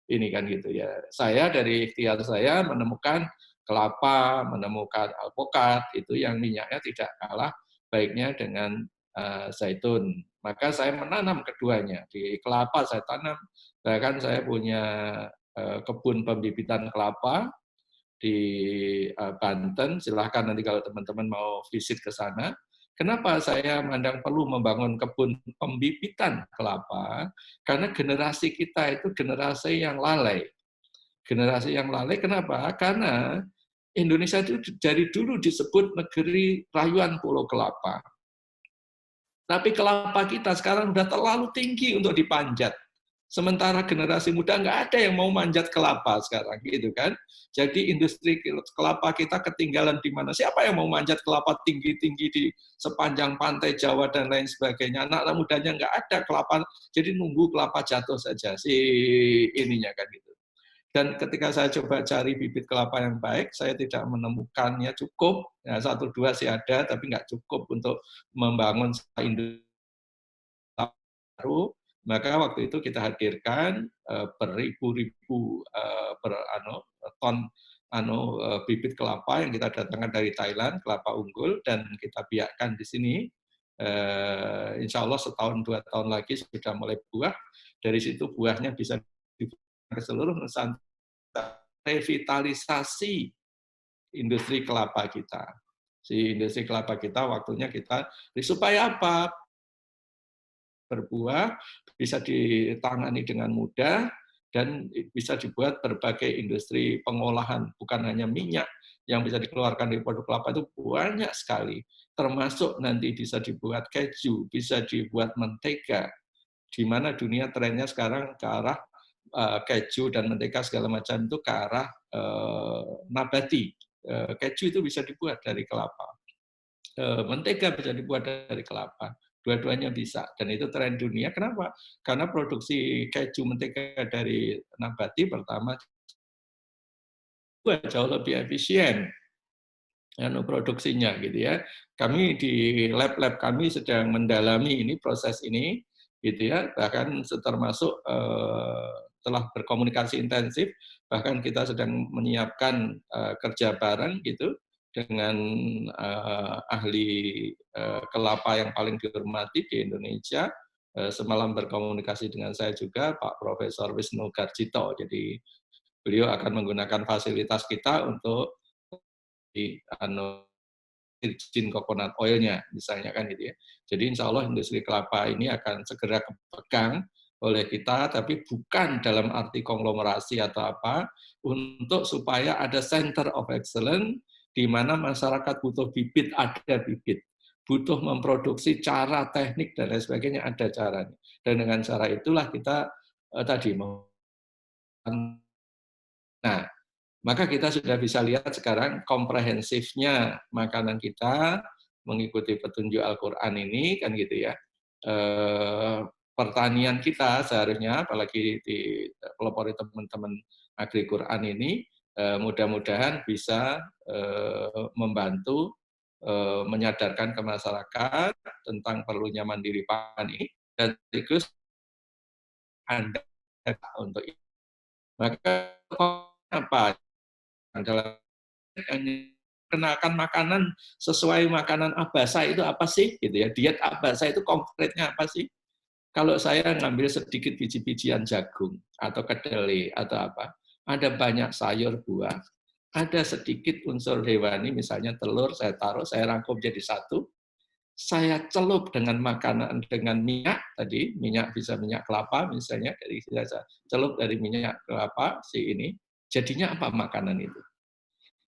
Ini kan gitu ya. Saya dari ikhtiar saya menemukan kelapa, menemukan alpukat, itu yang minyaknya tidak kalah baiknya dengan zaitun. Maka saya menanam keduanya. Di kelapa saya tanam, bahkan saya punya kebun pembibitan kelapa di Banten. Silahkan nanti kalau teman-teman mau visit ke sana. Kenapa saya mandang perlu membangun kebun pembibitan kelapa? Karena generasi kita itu generasi yang lalai. Generasi yang lalai kenapa? Karena Indonesia itu dari dulu disebut negeri rayuan pulau kelapa. Tapi kelapa kita sekarang sudah terlalu tinggi untuk dipanjat. Sementara generasi muda nggak ada yang mau manjat kelapa sekarang, gitu kan? Jadi industri kelapa kita ketinggalan di mana? Siapa yang mau manjat kelapa tinggi-tinggi di sepanjang pantai Jawa dan lain sebagainya? Anak mudanya nggak ada kelapa, jadi nunggu kelapa jatuh saja si ininya kan gitu. Dan ketika saya coba cari bibit kelapa yang baik, saya tidak menemukannya cukup. Ya, 1-2 sih ada, tapi nggak cukup untuk membangun industri baru. Maka waktu itu kita hadirkan beribu-ribu ton bibit kelapa yang kita datangkan dari Thailand, kelapa unggul, dan kita biakkan di sini. Insya Allah setahun 2 tahun lagi sudah mulai buah. Dari situ buahnya bisa dibuat ke seluruh Nusantara. Revitalisasi industri kelapa kita. Si industri kelapa kita waktunya kita supaya apa? Berbuah bisa ditangani dengan mudah dan bisa dibuat berbagai industri pengolahan, bukan hanya minyak yang bisa dikeluarkan dari produk kelapa itu banyak sekali, termasuk nanti bisa dibuat keju, bisa dibuat mentega, di mana dunia trennya sekarang ke arah keju dan mentega segala macam itu ke arah nabati. Keju itu bisa dibuat dari kelapa, mentega bisa dibuat dari kelapa. Dua-duanya bisa, dan itu tren dunia. Kenapa? Karena produksi keju mentega dari nabati pertama jauh lebih efisien produksinya gitu ya. Kami di lab-lab kami sedang mendalami ini proses ini gitu ya. Bahkan termasuk telah berkomunikasi intensif, bahkan kita sedang menyiapkan kerja bareng gitu dengan ahli kelapa yang paling dihormati di Indonesia. Semalam berkomunikasi dengan saya juga Pak Profesor Wisnu Garjito. Jadi beliau akan menggunakan fasilitas kita untuk di virgin coconut oil-nya misalnya kan gitu ya. Jadi insya Allah industri kelapa ini akan segera kepegang oleh kita, tapi bukan dalam arti konglomerasi atau apa, untuk supaya ada center of excellence di mana masyarakat butuh bibit, ada bibit. Butuh memproduksi cara, teknik, dan lain sebagainya, ada caranya. Dan dengan cara itulah kita tadi. Nah, Maka kita sudah bisa lihat sekarang komprehensifnya makanan kita mengikuti petunjuk Al-Quran ini, kan gitu ya. Pertanian kita seharusnya, apalagi pelopori teman-teman Agri Quran ini, mudah-mudahan bisa membantu menyadarkan ke masyarakat tentang perlunya mandiri pangan ini, dan sekaligus Anda untuk itu. Maka apa? Dalam kenalkan makanan sesuai makanan Abasa itu apa sih? Gitu ya. Diet Abasa itu konkretnya apa sih? Kalau saya ngambil sedikit biji-bijian jagung atau kedelai atau apa, ada banyak sayur buah, ada sedikit unsur hewani, misalnya telur, saya taruh, saya rangkum jadi satu, saya celup dengan makanan, dengan minyak tadi, minyak bisa minyak kelapa misalnya, dari saya celup dari minyak kelapa si ini, jadinya apa makanan itu?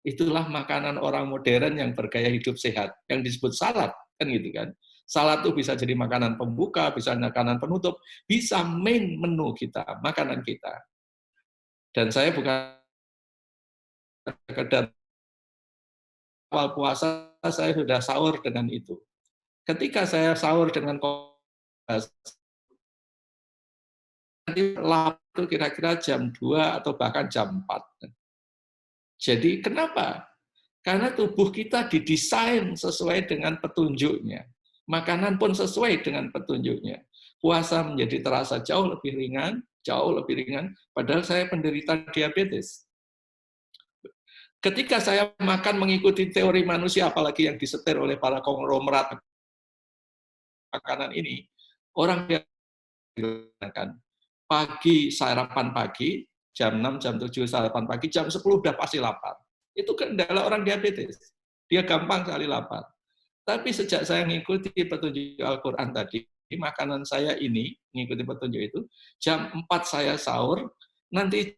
Itulah makanan orang modern yang bergaya hidup sehat, yang disebut salad, kan gitu kan. Salad itu bisa jadi makanan pembuka, bisa makanan penutup, bisa main menu kita, makanan kita. Dan saya bukan sekedar awal puasa, saya sudah sahur dengan itu. Ketika saya sahur dengan nanti itu kira-kira jam 2 atau bahkan jam 4. Jadi kenapa? Karena tubuh kita didesain sesuai dengan petunjuknya. Makanan pun sesuai dengan petunjuknya. Puasa menjadi terasa jauh lebih ringan, padahal saya penderita diabetes. Ketika saya makan mengikuti teori manusia, apalagi yang disetir oleh para konglomerat makanan ini, orang bilang pagi, sarapan pagi, jam 6, jam 7 sarapan pagi, jam 10 udah pasti lapar. Itu kendala orang diabetes. Dia gampang sekali lapar. Tapi sejak saya mengikuti petunjuk Al-Quran tadi, makanan saya ini, mengikuti petunjuk itu, jam 4 saya sahur, nanti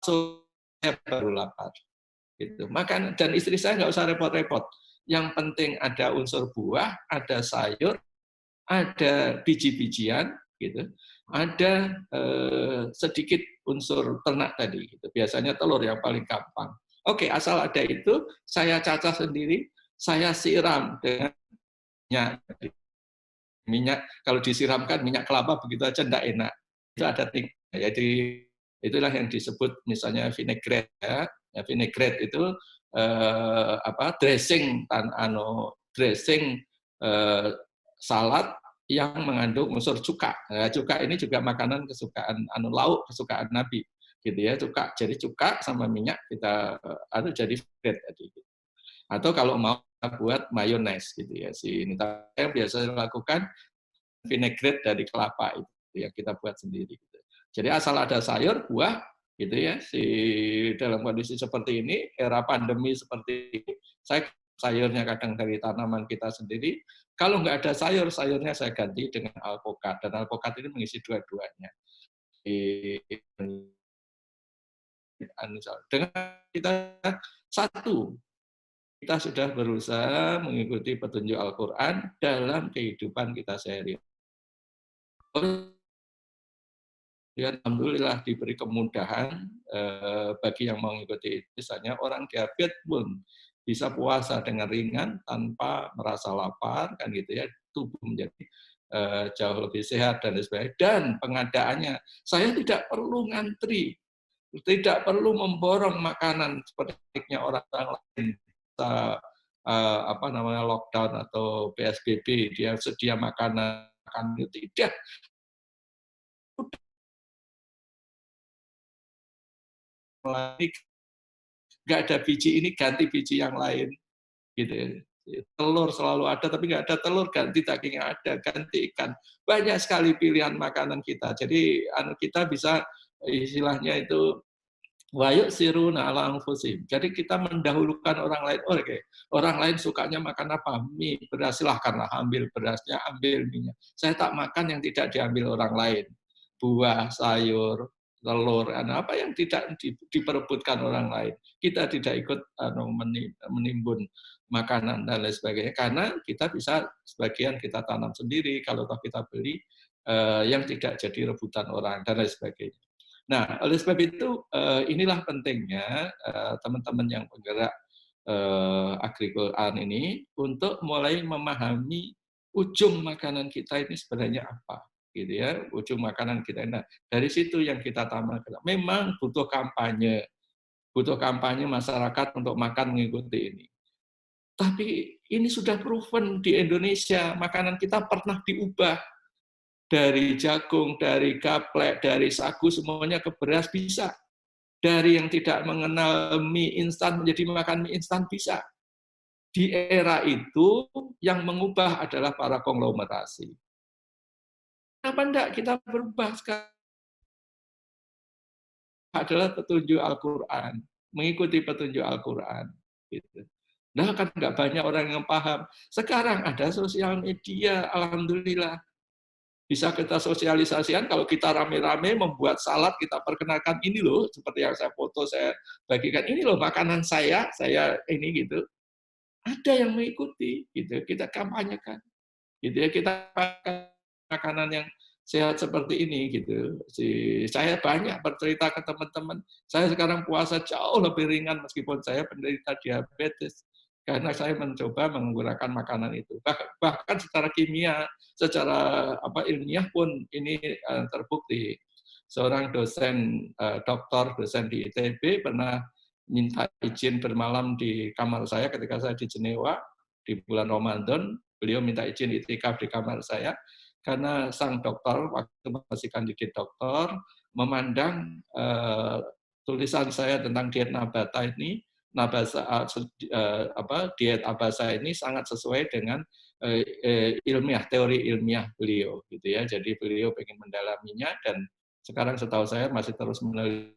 saya baru lapar. Gitu. Makan, dan istri saya nggak usah repot-repot. Yang penting ada unsur buah, ada sayur, ada biji-bijian, gitu. Ada sedikit unsur ternak tadi. Gitu. Biasanya telur yang paling gampang. Oke, asal ada itu, saya cacah sendiri, saya siram dengan minyak. Kalau disiramkan minyak kelapa begitu aja tidak enak. Itu ada teknik. Jadi itulah yang disebut misalnya vinaigrette. Ya. Vinaigrette itu dressing dressing salad yang mengandung unsur cuka. Nah, cuka ini juga makanan kesukaan lauk kesukaan Nabi, gitu ya, cuka. Jadi cuka sama minyak kita jadi vinaigrette tadi. Atau kalau mau buat mayones gitu ya. Ini yang biasa lakukan vinaigrette dari kelapa itu yang kita buat sendiri. Gitu. Jadi asal ada sayur, buah, gitu ya. Dalam kondisi seperti ini, era pandemi seperti ini, saya sayurnya kadang dari tanaman kita sendiri. Kalau nggak ada sayur, sayurnya saya ganti dengan alpukat. Dan alpukat ini mengisi dua-duanya. Dengan kita satu, kita sudah berusaha mengikuti petunjuk Al-Quran dalam kehidupan kita sehari-hari. Alhamdulillah diberi kemudahan bagi yang mengikuti itu. Misalnya orang diabetes pun bisa puasa dengan ringan tanpa merasa lapar, kan gitu ya. Tubuh menjadi jauh lebih sehat dan sebagainya. Dan pengadaannya, saya tidak perlu ngantri, tidak perlu memborong makanan seperti orang lain. Lockdown atau PSBB, dia sedia makanan itu tidak. Nggak ada biji ini, ganti biji yang lain. Gitu. Telur selalu ada, tapi nggak ada telur, ganti daging yang ada, ganti ikan. Banyak sekali pilihan makanan kita. Jadi kita bisa istilahnya itu wayuk siruna ala anfusim. Jadi kita mendahulukan orang lain. Oke, orang lain sukanya makan apa? Mie, beras, silahkanlah ambil berasnya, ambil minyak. Saya tak makan yang tidak diambil orang lain. Buah, sayur, telur, apa yang tidak diperebutkan orang lain. Kita tidak ikut menimbun makanan dan lain sebagainya. Karena kita bisa sebagian kita tanam sendiri, kalau kita beli yang tidak jadi rebutan orang dan lain sebagainya. Nah, oleh sebab itu inilah pentingnya teman-teman yang penggerak Agri-Quran ini untuk mulai memahami ujung makanan kita ini sebenarnya apa, gitu ya, ujung makanan kita. Nah, dari situ yang kita tampilkan. Memang butuh kampanye masyarakat untuk makan mengikuti ini. Tapi ini sudah proven di Indonesia, makanan kita pernah diubah dari jagung, dari gaplek, dari sagu, semuanya ke beras bisa. Dari yang tidak mengenal mie instan menjadi makan mie instan bisa. Di era itu yang mengubah adalah para konglomerasi. Kenapa enggak kita berubah sekarang? Adalah petunjuk Al-Quran, mengikuti petunjuk Al-Quran. Gitu. Nah, kan nggak banyak orang yang paham. Sekarang ada sosial media, alhamdulillah. Bisa kita sosialisasikan kalau kita rame-rame membuat salad, kita perkenalkan ini loh, seperti yang saya foto, saya bagikan, ini loh makanan saya ini gitu. Ada yang mengikuti, gitu. Kita kampanyekan, gitu ya. Kita makanan yang sehat seperti ini, gitu. Saya banyak bercerita ke teman-teman. Saya sekarang puasa jauh lebih ringan meskipun saya penderita diabetes. Karena saya mencoba menggunakan makanan itu. Bahkan secara kimia, secara ilmiah pun ini terbukti. Seorang dosen doktor, dosen di ITB pernah minta izin bermalam di kamar saya ketika saya di Jenewa di bulan Ramadan. Beliau minta izin itikaf di kamar saya karena sang dokter waktu masih kandidat dokter memandang tulisan saya tentang diet Nabata ini, diet Abasa ini sangat sesuai dengan ilmiah, teori ilmiah beliau, gitu ya. Jadi beliau ingin mendalaminya dan sekarang setahu saya masih terus meneliti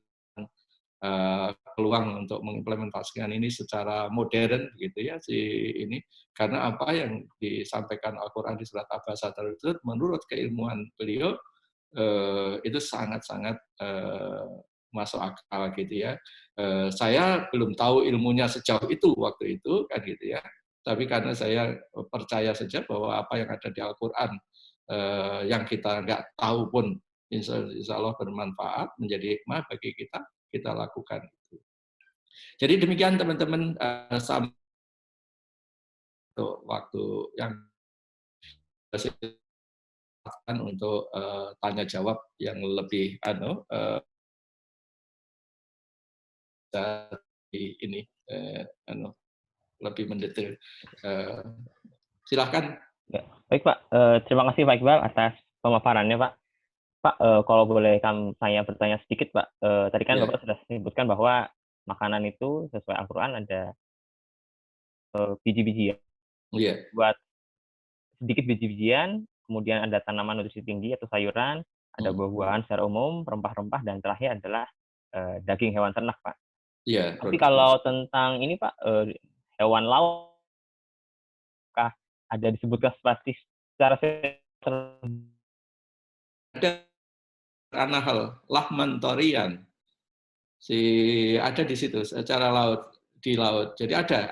peluang untuk mengimplementasikan ini secara modern, gitu ya, ini karena apa yang disampaikan Al-Quran di surat Abasa tersebut menurut keilmuan beliau itu sangat-sangat masuk akal, gitu ya. Saya belum tahu ilmunya sejauh itu waktu itu, kan gitu ya. Tapi karena saya percaya saja bahwa apa yang ada di Al-Quran yang kita nggak tahu pun insya Allah bermanfaat, menjadi hikmah bagi kita lakukan. Jadi demikian teman-teman, untuk waktu yang untuk tanya jawab yang lebih ini lebih mendetail. Silahkan. Ya. Baik Pak, terima kasih Pak Iqbal atas pemaparannya Pak. Pak, kalau boleh saya bertanya sedikit Pak, tadi kan Bapak sudah sebutkan bahwa makanan itu sesuai Al-Quran ada biji-bijian. Buat sedikit biji-bijian, kemudian ada tanaman nutrisi tinggi atau sayuran, ada buah-buahan secara umum, rempah-rempah, dan terakhir adalah daging hewan ternak Pak. Tapi kalau tentang ini Pak, hewan laut, apakah ada disebutkan secara ada karena hal lahman torian ada di situ secara di laut. Jadi ada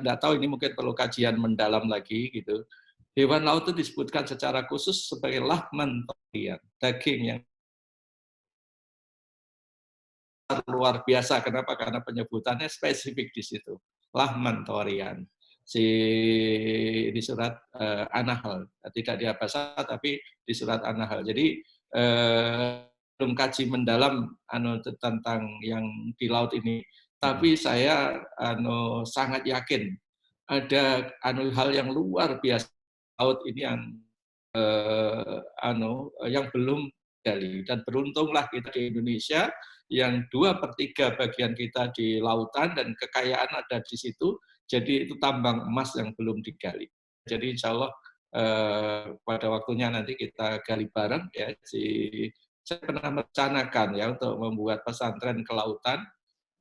nggak tahu, ini mungkin perlu kajian mendalam lagi gitu. Hewan laut itu disebutkan secara khusus sebagai lahman torian, daging yang luar biasa. Kenapa? Karena penyebutannya spesifik di situ. Lahman torian. Di surat An-Nahl, tidak di Abasa tapi di surat An-Nahl. Jadi belum kaji mendalam tentang yang di laut ini, tapi saya sangat yakin ada hal yang luar biasa laut ini yang belum digali. Dan beruntunglah kita di Indonesia yang 2/3 bagian kita di lautan dan kekayaan ada di situ. Jadi itu tambang emas yang belum digali. Jadi insya Allah pada waktunya nanti kita gali bareng ya. Saya pernah merencanakan ya untuk membuat pesantren kelautan,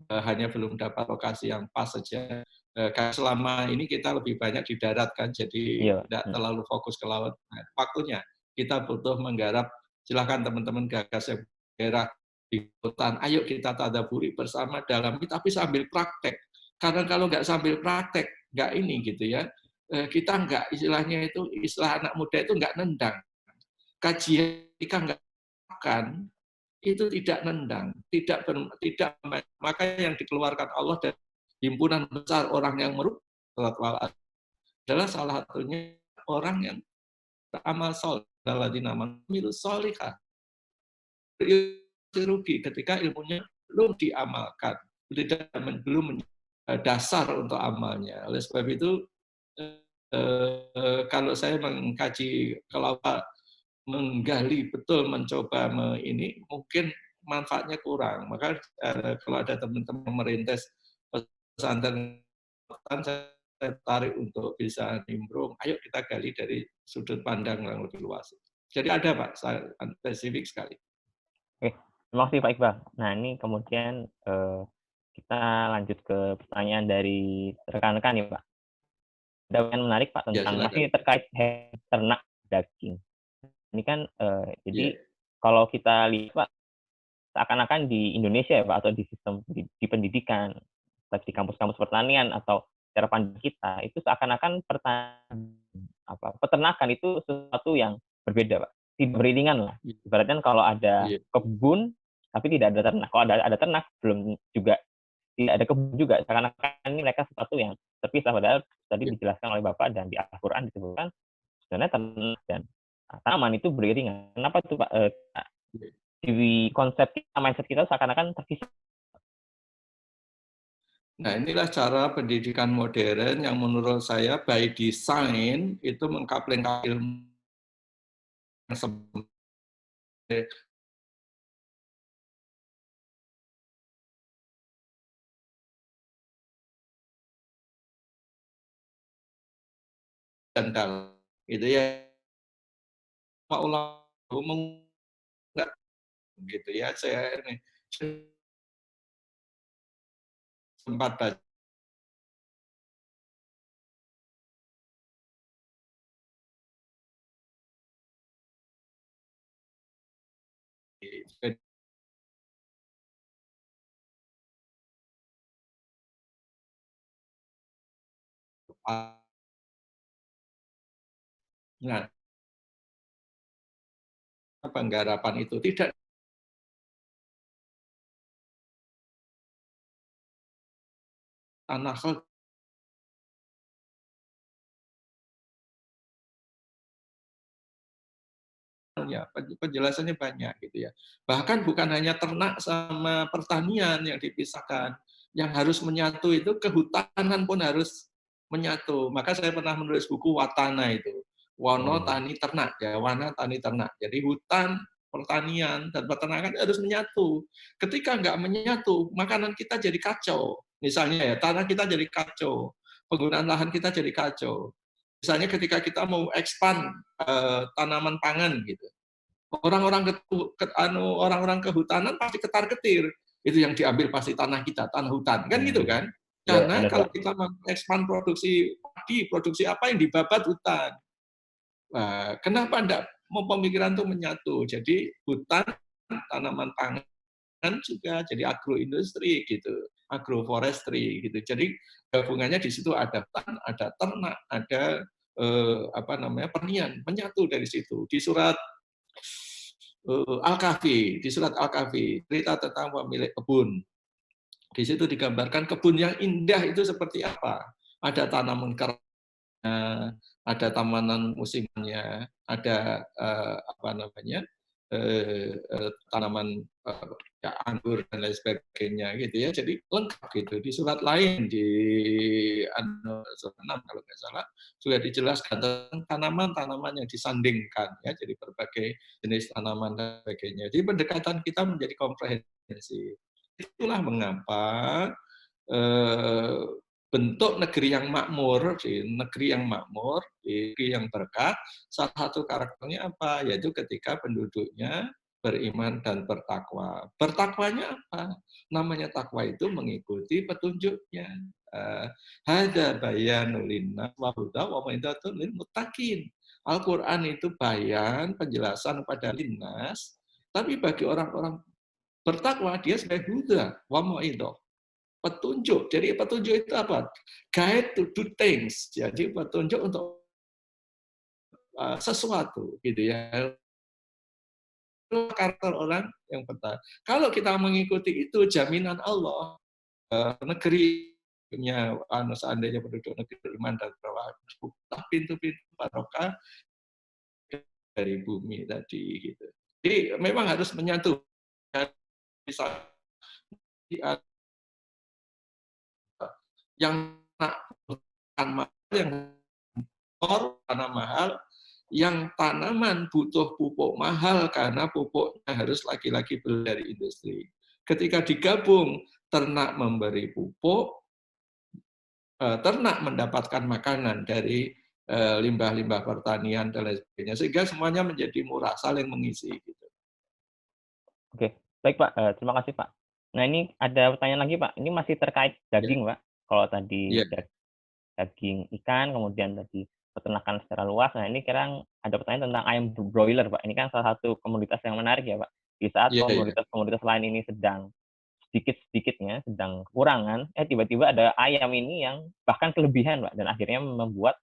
hanya belum dapat lokasi yang pas saja. Karena selama ini kita lebih banyak di darat kan, jadi tidak terlalu fokus ke laut. Nah, waktunya kita butuh menggarap. Silakan teman-teman gagas yang daerah di hutan, ayo kita tadaburi bersama dalam, tapi sambil praktek. Karena kalau nggak sambil praktek, nggak ini gitu ya, kita nggak, istilahnya itu, istilah anak muda itu nggak nendang. kajian ketika nggak makan, itu tidak nendang, tidak maka yang dikeluarkan Allah dari himpunan besar orang yang merupakan adalah salah satunya orang yang beramal soleh, alladzina amanu solihah. Rugi ketika ilmunya belum diamalkan, belum dasar untuk amalnya. Oleh sebab itu, kalau saya mengkaji, kalau menggali betul, mencoba ini, mungkin manfaatnya kurang. Maka kalau ada teman-teman merintis pesantren, saya tertarik untuk bisa nimbrung. Ayo kita gali dari sudut pandang yang lebih luas. Jadi ada Pak, spesifik sekali. Oke, terima kasih Pak Iqbal. Nah, ini kemudian kita lanjut ke pertanyaan dari rekan-rekan nih Pak. Ada yang menarik Pak Ya, tentang silakan. masih terkait ternak daging. Ini kan jadi Ya, kalau kita lihat Pak, seakan-akan di Indonesia ya Pak, atau di sistem di pendidikan, di kampus-kampus pertanian atau cara pandang kita, itu seakan-akan peternakan itu sesuatu yang berbeda Pak. Tidak beriringan lah. ya, Ibaratnya kalau ada ya, kebun tapi tidak ada ternak. Kalau ada ternak belum juga tidak ada kebun juga. Seakan-akan ini mereka sesuatu yang terpisah. Padahal tadi ya, dijelaskan oleh Bapak dan di Al-Quran disebutkan sebenarnya ternak dan tanaman itu beriringan. Kenapa itu Pak? ya. Di konsep kita, mindset kita seakan-akan terpisah. Nah, inilah cara pendidikan modern yang menurut saya by design itu mengkaplingkan ilmu yang dalam itu ya, Pak ulama enggak gitu ya, saya ini sempat baca di nah, penggarapan itu tidak tanah ya, penjelasannya banyak gitu ya. Bahkan bukan hanya ternak sama pertanian yang dipisahkan, yang harus menyatu itu kehutanan pun harus menyatu. Maka saya pernah menulis buku Watana itu, Wono Tani Ternak ya, Wana Tani Ternak. Jadi hutan, pertanian dan peternakan harus menyatu. Ketika nggak menyatu, makanan kita jadi kacau. Misalnya ya, tanah kita jadi kacau, penggunaan lahan kita jadi kacau. Misalnya ketika kita mau expand tanaman pangan gitu, orang-orang kehutanan pasti ketar-ketir. Itu yang diambil pasti tanah kita, tanah hutan. Kan gitu kan? Ya, Karena benar kalau Pak. kita mengekspand produksi padi, produksi apa yang dibabat hutan. Nah, kenapa enggak mau pemikiran itu menyatu? Jadi hutan, tanaman pangan juga jadi agroindustri gitu, agroforestry gitu. Jadi gabungannya di situ ada hutan, ada ternak, ada pertanian, menyatu dari situ. Di surat Al-Kahfi, di surat Al-Kahfi, cerita tentang pemilik kebun. Di situ digambarkan kebun yang indah itu seperti apa. Ada tanaman keratnya, ada tanaman musimannya, ada tanaman ya, anggur dan lain sebagainya gitu ya. Jadi lengkap gitu. Di surat lain di surat 6 kalau nggak salah juga dijelaskan tentang tanaman-tanaman yang disandingkan ya. Jadi berbagai jenis tanaman dan sebagainya. Jadi pendekatan kita menjadi komprehensif. Itulah mengapa bentuk negeri yang makmur, negeri yang berkah, salah satu karakternya apa? Yaitu ketika penduduknya beriman dan bertakwa. Bertakwanya apa? Namanya takwa itu mengikuti petunjuknya. Hada bayanul linnas wa huda wa mau'izatul lil muttaqin. Al-Qur'an itu bayan, penjelasan pada linnas, tapi bagi orang-orang bertakwa dia sebagai huda wa mau'idah, petunjuk. Jadi petunjuk itu apa? Guide to do things. Jadi petunjuk untuk sesuatu gitu ya. karakter orang yang pertama. Kalau kita mengikuti itu jaminan Allah, negerinya seandainya penduduk negeri beriman dan bertakwa, buka pintu-pintu barokah dari bumi tadi gitu. Jadi memang harus menyatu. Bisa yang yang tanah mahal, yang tanaman butuh pupuk mahal karena pupuknya harus lagi-lagi beli dari industri. Ketika digabung, ternak memberi pupuk, ternak mendapatkan makanan dari limbah-limbah pertanian dan lain sebagainya, sehingga semuanya menjadi murah, saling mengisi. Gitu. Oke, baik Pak. Terima kasih Pak. Nah ini ada pertanyaan lagi Pak. Ini masih terkait Ya, daging Pak. Kalau tadi ya, daging ikan, kemudian tadi peternakan secara luas. Nah ini sekarang ada pertanyaan tentang ayam broiler Pak. Ini kan salah satu komoditas yang menarik ya Pak. Di saat ya, ya, komoditas-komoditas lain ini sedang sedikit-sedikitnya, sedang kekurangan, tiba-tiba ada ayam ini yang bahkan kelebihan Pak. Dan akhirnya membuat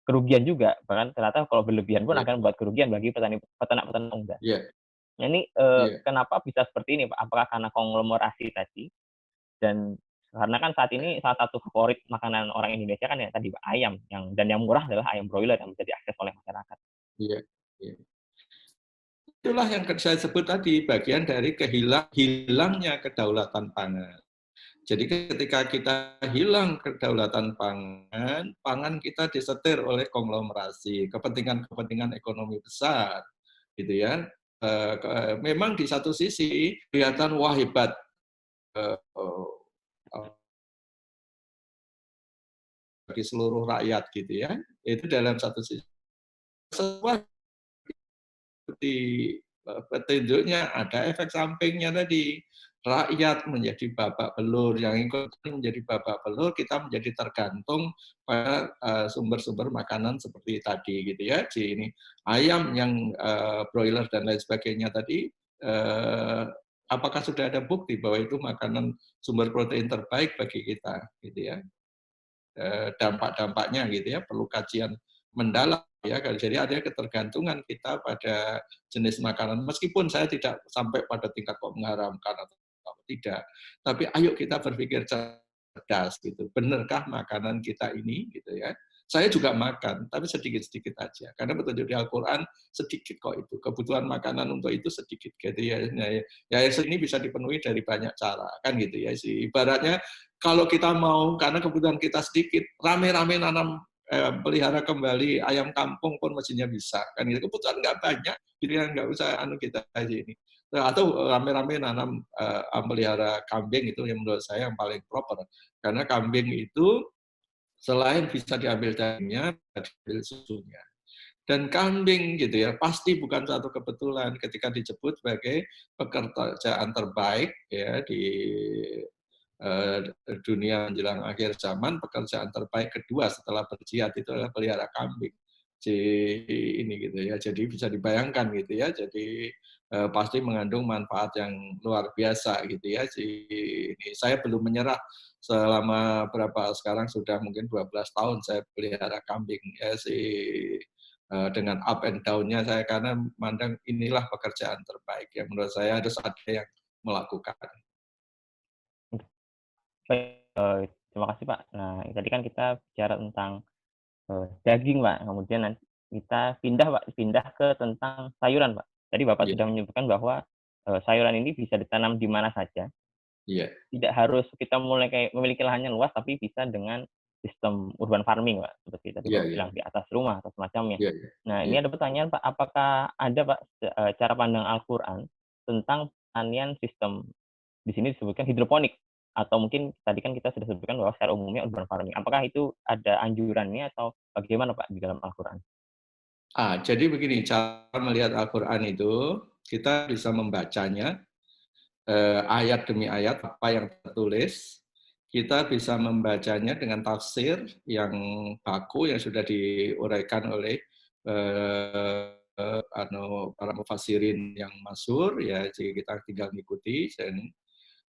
kerugian juga. Bahkan ternyata kalau berlebihan pun ya, akan membuat kerugian bagi peternak-peternak muda. ya, Nah ini ya, kenapa bisa seperti ini Pak? Apakah karena konglomerasi tadi dan karena kan saat ini salah satu favorit makanan orang Indonesia kan ya tadi Pak, ayam yang murah adalah ayam broiler yang bisa diakses oleh masyarakat. ya, ya. Itulah yang saya sebut tadi, bagian dari hilangnya kedaulatan pangan. Jadi ketika kita hilang kedaulatan pangan, pangan kita disetir oleh konglomerasi, kepentingan-kepentingan ekonomi besar, gitu ya. Memang di satu sisi kelihatan wah hebat bagi seluruh rakyat, gitu ya. Itu dalam satu sisi. Seperti petunjuknya ada efek sampingnya tadi, rakyat menjadi babak belur, yang ikut menjadi babak belur, kita menjadi tergantung pada sumber-sumber makanan seperti tadi gitu ya. Di ini ayam yang broiler dan lain sebagainya tadi, apakah sudah ada bukti bahwa itu makanan sumber protein terbaik bagi kita gitu ya. Dampak-dampaknya gitu ya, perlu kajian mendalam ya. Jadi ada ketergantungan kita pada jenis makanan, meskipun saya tidak sampai pada tingkat kok mengharamkan atau tidak, tapi ayo kita berpikir cerdas gitu. Benarkah makanan kita ini gitu ya? Saya juga makan, tapi sedikit-sedikit aja. Karena petunjuk di Al-Quran sedikit kok itu. Kebutuhan makanan untuk itu sedikit gitu ya. Ya ini bisa dipenuhi dari banyak cara kan gitu ya. Ibaratnya kalau kita mau, karena kebutuhan kita sedikit, rame-rame nanam pelihara kembali ayam kampung pun mestinya bisa kan gitu. Kebutuhan nggak banyak, jadi nggak usah kita aja ini. Atau rame-rame nanam pelihara kambing, itu yang menurut saya yang paling proper, karena kambing itu selain bisa diambil dagingnya, diambil susunya. Dan kambing gitu ya, pasti bukan satu kebetulan ketika disebut sebagai pekerjaan terbaik ya di dunia menjelang akhir zaman, pekerjaan terbaik kedua setelah berjihad itu adalah pelihara kambing. Jadi ini gitu ya, jadi bisa dibayangkan gitu ya, jadi pasti mengandung manfaat yang luar biasa gitu ya. Jadi ini saya belum menyerah selama berapa sekarang, sudah mungkin 12 tahun saya pelihara kambing ya dengan up and down-nya saya, karena memandang inilah pekerjaan terbaik yang menurut saya harus ada yang melakukan. Baik, terima kasih Pak. Nah tadi kan kita bicara tentang daging Pak, kemudian nanti kita pindah ke tentang sayuran Pak. Tadi Bapak Iya, sudah menyebutkan bahwa sayuran ini bisa ditanam di mana saja. iya, Tidak harus kita mulai kayak memiliki lahannya luas, tapi bisa dengan sistem urban farming, Pak, seperti tadi iya, Bapak iya, bilang di atas rumah atau semacamnya. iya, iya, Nah, iya. ini ada pertanyaan, Pak, apakah ada, Pak, cara pandang Al-Qur'an tentang pertanian sistem di sini disebutkan hidroponik atau mungkin tadi kan kita sudah sebutkan bahwa secara umumnya urban farming. Apakah itu ada anjurannya atau bagaimana, Pak, di dalam Al-Qur'an? Jadi begini, cara melihat Al-Quran itu, kita bisa membacanya, ayat demi ayat, apa yang tertulis, kita bisa membacanya dengan tafsir yang baku, yang sudah diuraikan oleh para mufassirin yang masyhur, ya, jadi kita tinggal mengikuti. Dan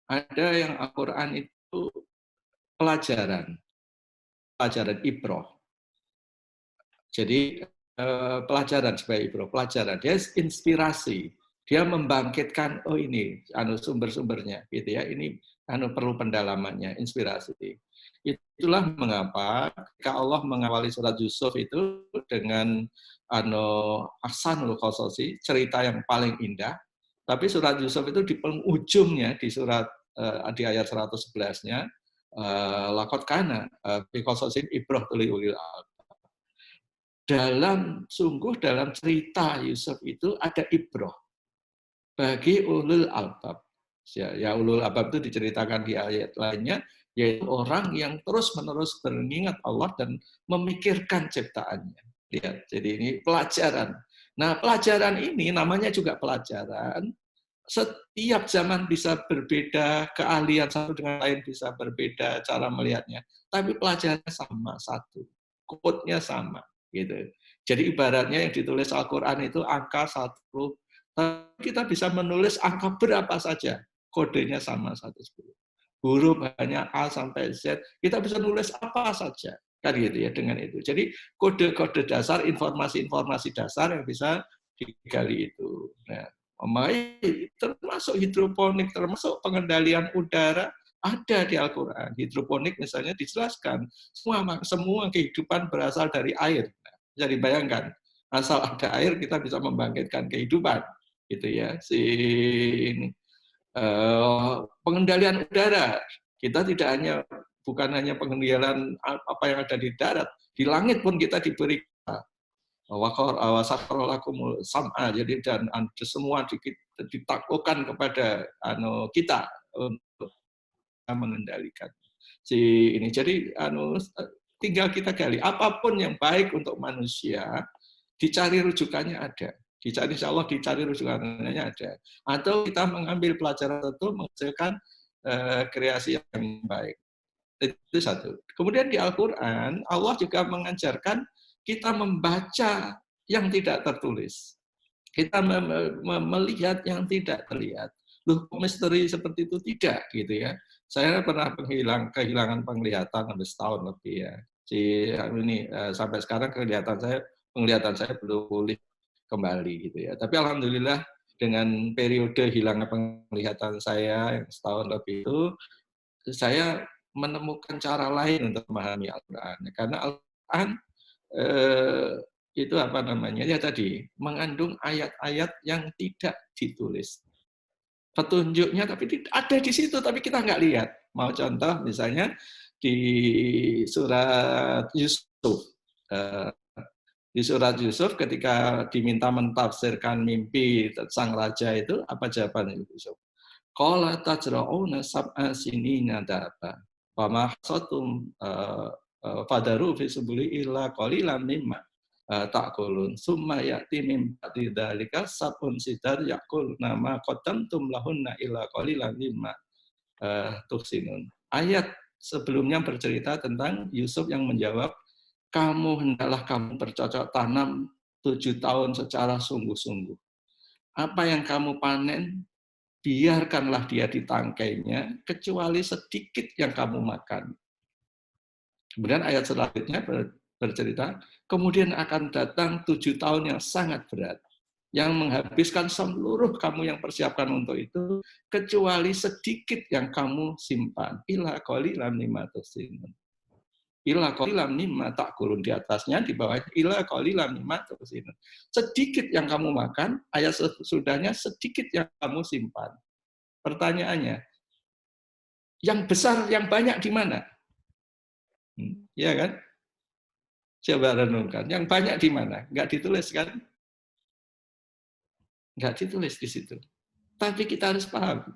ada yang Al-Quran itu pelajaran, pelajaran ibroh. Jadi pelajaran sebagai ibroh, pelajaran. Dia inspirasi. Dia membangkitkan, oh ini sumber-sumbernya, gitu ya. Ini perlu pendalamannya, inspirasi. Itulah mengapa ketika Allah mengawali surat Yusuf itu dengan Ahsanul Qasasi, cerita yang paling indah. Tapi surat Yusuf itu di penghujungnya di surat di ayat 111-nya lakot kana fi qasasin ibrah li ulil albab. Dalam cerita Yusuf itu ada ibrah bagi ulul albab. Ya, ulul albab itu diceritakan di ayat lainnya, yaitu orang yang terus-menerus mengingat Allah dan memikirkan ciptaannya. Lihat, jadi ini pelajaran. Nah, pelajaran ini namanya juga pelajaran. Setiap zaman bisa berbeda, keahlian satu dengan lain bisa berbeda cara melihatnya, tapi pelajarannya sama satu, quote-nya sama, gitu. Jadi ibaratnya yang ditulis Al-Quran itu angka 1, tapi kita bisa menulis angka berapa saja, kodenya sama 110. Huruf hanya A sampai Z, kita bisa nulis apa saja, kan gitu ya dengan itu. Jadi kode-kode dasar, informasi-informasi dasar yang bisa digali itu. Nah, termasuk hidroponik, termasuk pengendalian udara, ada di Al-Quran. Hidroponik misalnya dijelaskan, semua kehidupan berasal dari air. Nah, bisa dibayangkan, asal ada air kita bisa membangkitkan kehidupan. Gitu ya. Pengendalian udara, kita tidak hanya bukan hanya pengendalian apa yang ada di darat, di langit pun kita diberi wasakarolakumul sam'a, jadi dan semua ditaklukkan kepada kita untuk mengendalikan ini. Jadi tinggal kita gali apapun yang baik untuk manusia, dicari rujukannya ada. Insya Allah dicari rujukannya ada. Atau kita mengambil pelajaran tertentu menghasilkan kreasi yang baik. Itu satu. Kemudian di Al-Quran, Allah juga mengajarkan kita membaca yang tidak tertulis. Kita melihat yang tidak terlihat. Loh, misteri seperti itu tidak, gitu ya. Saya pernah kehilangan penglihatan sampai setahun lebih ya. Sampai sekarang penglihatan saya belum pulih kembali, gitu ya. Tapi alhamdulillah dengan periode hilangnya penglihatan saya yang setahun lebih itu, saya menemukan cara lain untuk memahami Al-Quran. Karena Al-Quran itu ya tadi, mengandung ayat-ayat yang tidak ditulis. Petunjuknya tapi ada di situ, tapi kita nggak lihat. Mau contoh misalnya di surat Yusuf. Di surat Yusuf ketika diminta mentafsirkan mimpi sang raja itu, apa jawaban Yusuf? Qala tajra'una sab'a sinina daba. Wa ma hasatum fadaru fi subuli illa qalilan mimma ta'kulun. Summa ya'ti min ba'di dzalika sab'un sidar ya'kulna ma qaddamtum lahunna illa qalilan mimma tuhsinun. Ayat sebelumnya bercerita tentang Yusuf yang menjawab, hendaklah kamu bercocok tanam 7 tahun secara sungguh-sungguh. Apa yang kamu panen, biarkanlah dia di tangkainya, kecuali sedikit yang kamu makan. Kemudian ayat selanjutnya bercerita, kemudian akan datang 7 tahun yang sangat berat, yang menghabiskan seluruh kamu yang persiapkan untuk itu, kecuali sedikit yang kamu simpan. Ila qalilan mimma tuhsinun. Ila qalilan mimma ta'kulun, di atasnya, di bawahnya ila qalilan mimma tuhsinun. Sedikit yang kamu makan, ayat sesudahnya sedikit yang kamu simpan. Pertanyaannya, yang besar, yang banyak di mana? Ya kan? Coba renungkan. Yang banyak di mana? Nggak ditulis kan? Nggak ditulis di situ. Tapi kita harus paham.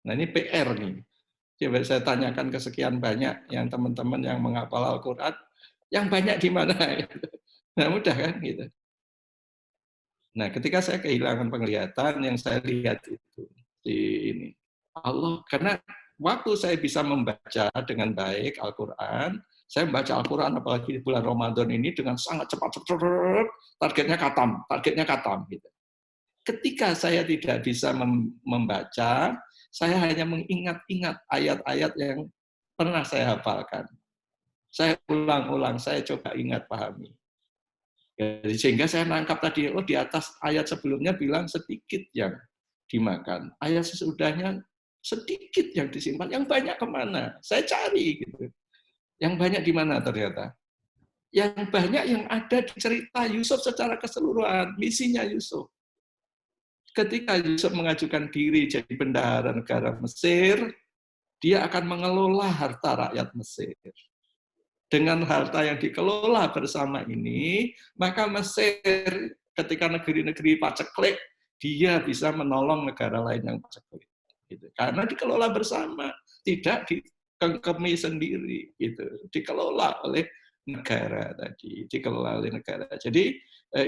Nah ini PR nih. Coba saya tanyakan ke sekian banyak yang teman-teman yang menghafal Al-Quran, yang banyak di mana? Nah mudah kan gitu. Nah ketika saya kehilangan penglihatan, yang saya lihat itu di ini Allah, karena waktu saya bisa membaca dengan baik Al-Quran, saya membaca Al-Quran apalagi di bulan Ramadan ini dengan sangat cepat, targetnya katam gitu. Ketika saya tidak bisa membaca, saya hanya mengingat-ingat ayat-ayat yang pernah saya hafalkan. Saya ulang-ulang, saya coba ingat, pahami. Jadi, sehingga saya nangkap tadi, oh di atas ayat sebelumnya bilang sedikit yang dimakan. Ayat sesudahnya sedikit yang disimpan, yang banyak kemana? Saya cari gitu. Yang banyak di mana ternyata? Yang banyak yang ada di cerita Yusuf secara keseluruhan, misinya Yusuf. Ketika Yusuf mengajukan diri jadi bendahara negara Mesir, dia akan mengelola harta rakyat Mesir. Dengan harta yang dikelola bersama ini, maka Mesir ketika negeri-negeri paceklik, dia bisa menolong negara lain yang paceklik. Gitu. Karena dikelola bersama, tidak dikengkemi sendiri. Gitu. Dikelola oleh negara tadi, dikelola oleh negara. Jadi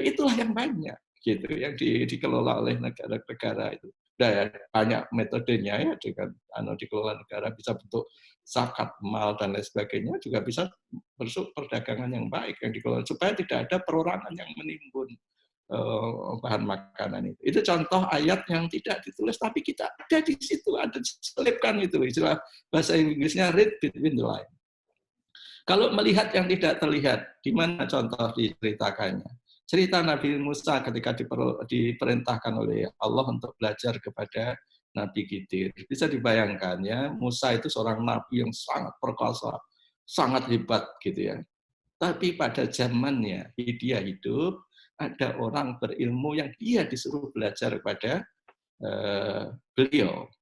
itulah yang banyak, gitu, yang dikelola oleh negara-negara itu. Nah, banyak metodenya ya, dengan dikelola negara bisa bentuk zakat mal dan lain sebagainya, juga bisa bentuk perdagangan yang baik yang dikelola supaya tidak ada perorangan yang menimbun bahan makanan itu. Itu contoh ayat yang tidak ditulis tapi kita ada di situ, ada diselipkan itu istilah bahasa Inggrisnya read between the line. Kalau melihat yang tidak terlihat, di mana contoh diceritakannya? Cerita Nabi Musa ketika diperintahkan oleh Allah untuk belajar kepada Nabi Khidir. Bisa dibayangkan ya, Musa itu seorang nabi yang sangat perkasa, sangat hebat gitu ya. Tapi pada zamannya dia hidup, ada orang berilmu yang dia disuruh belajar kepada beliau.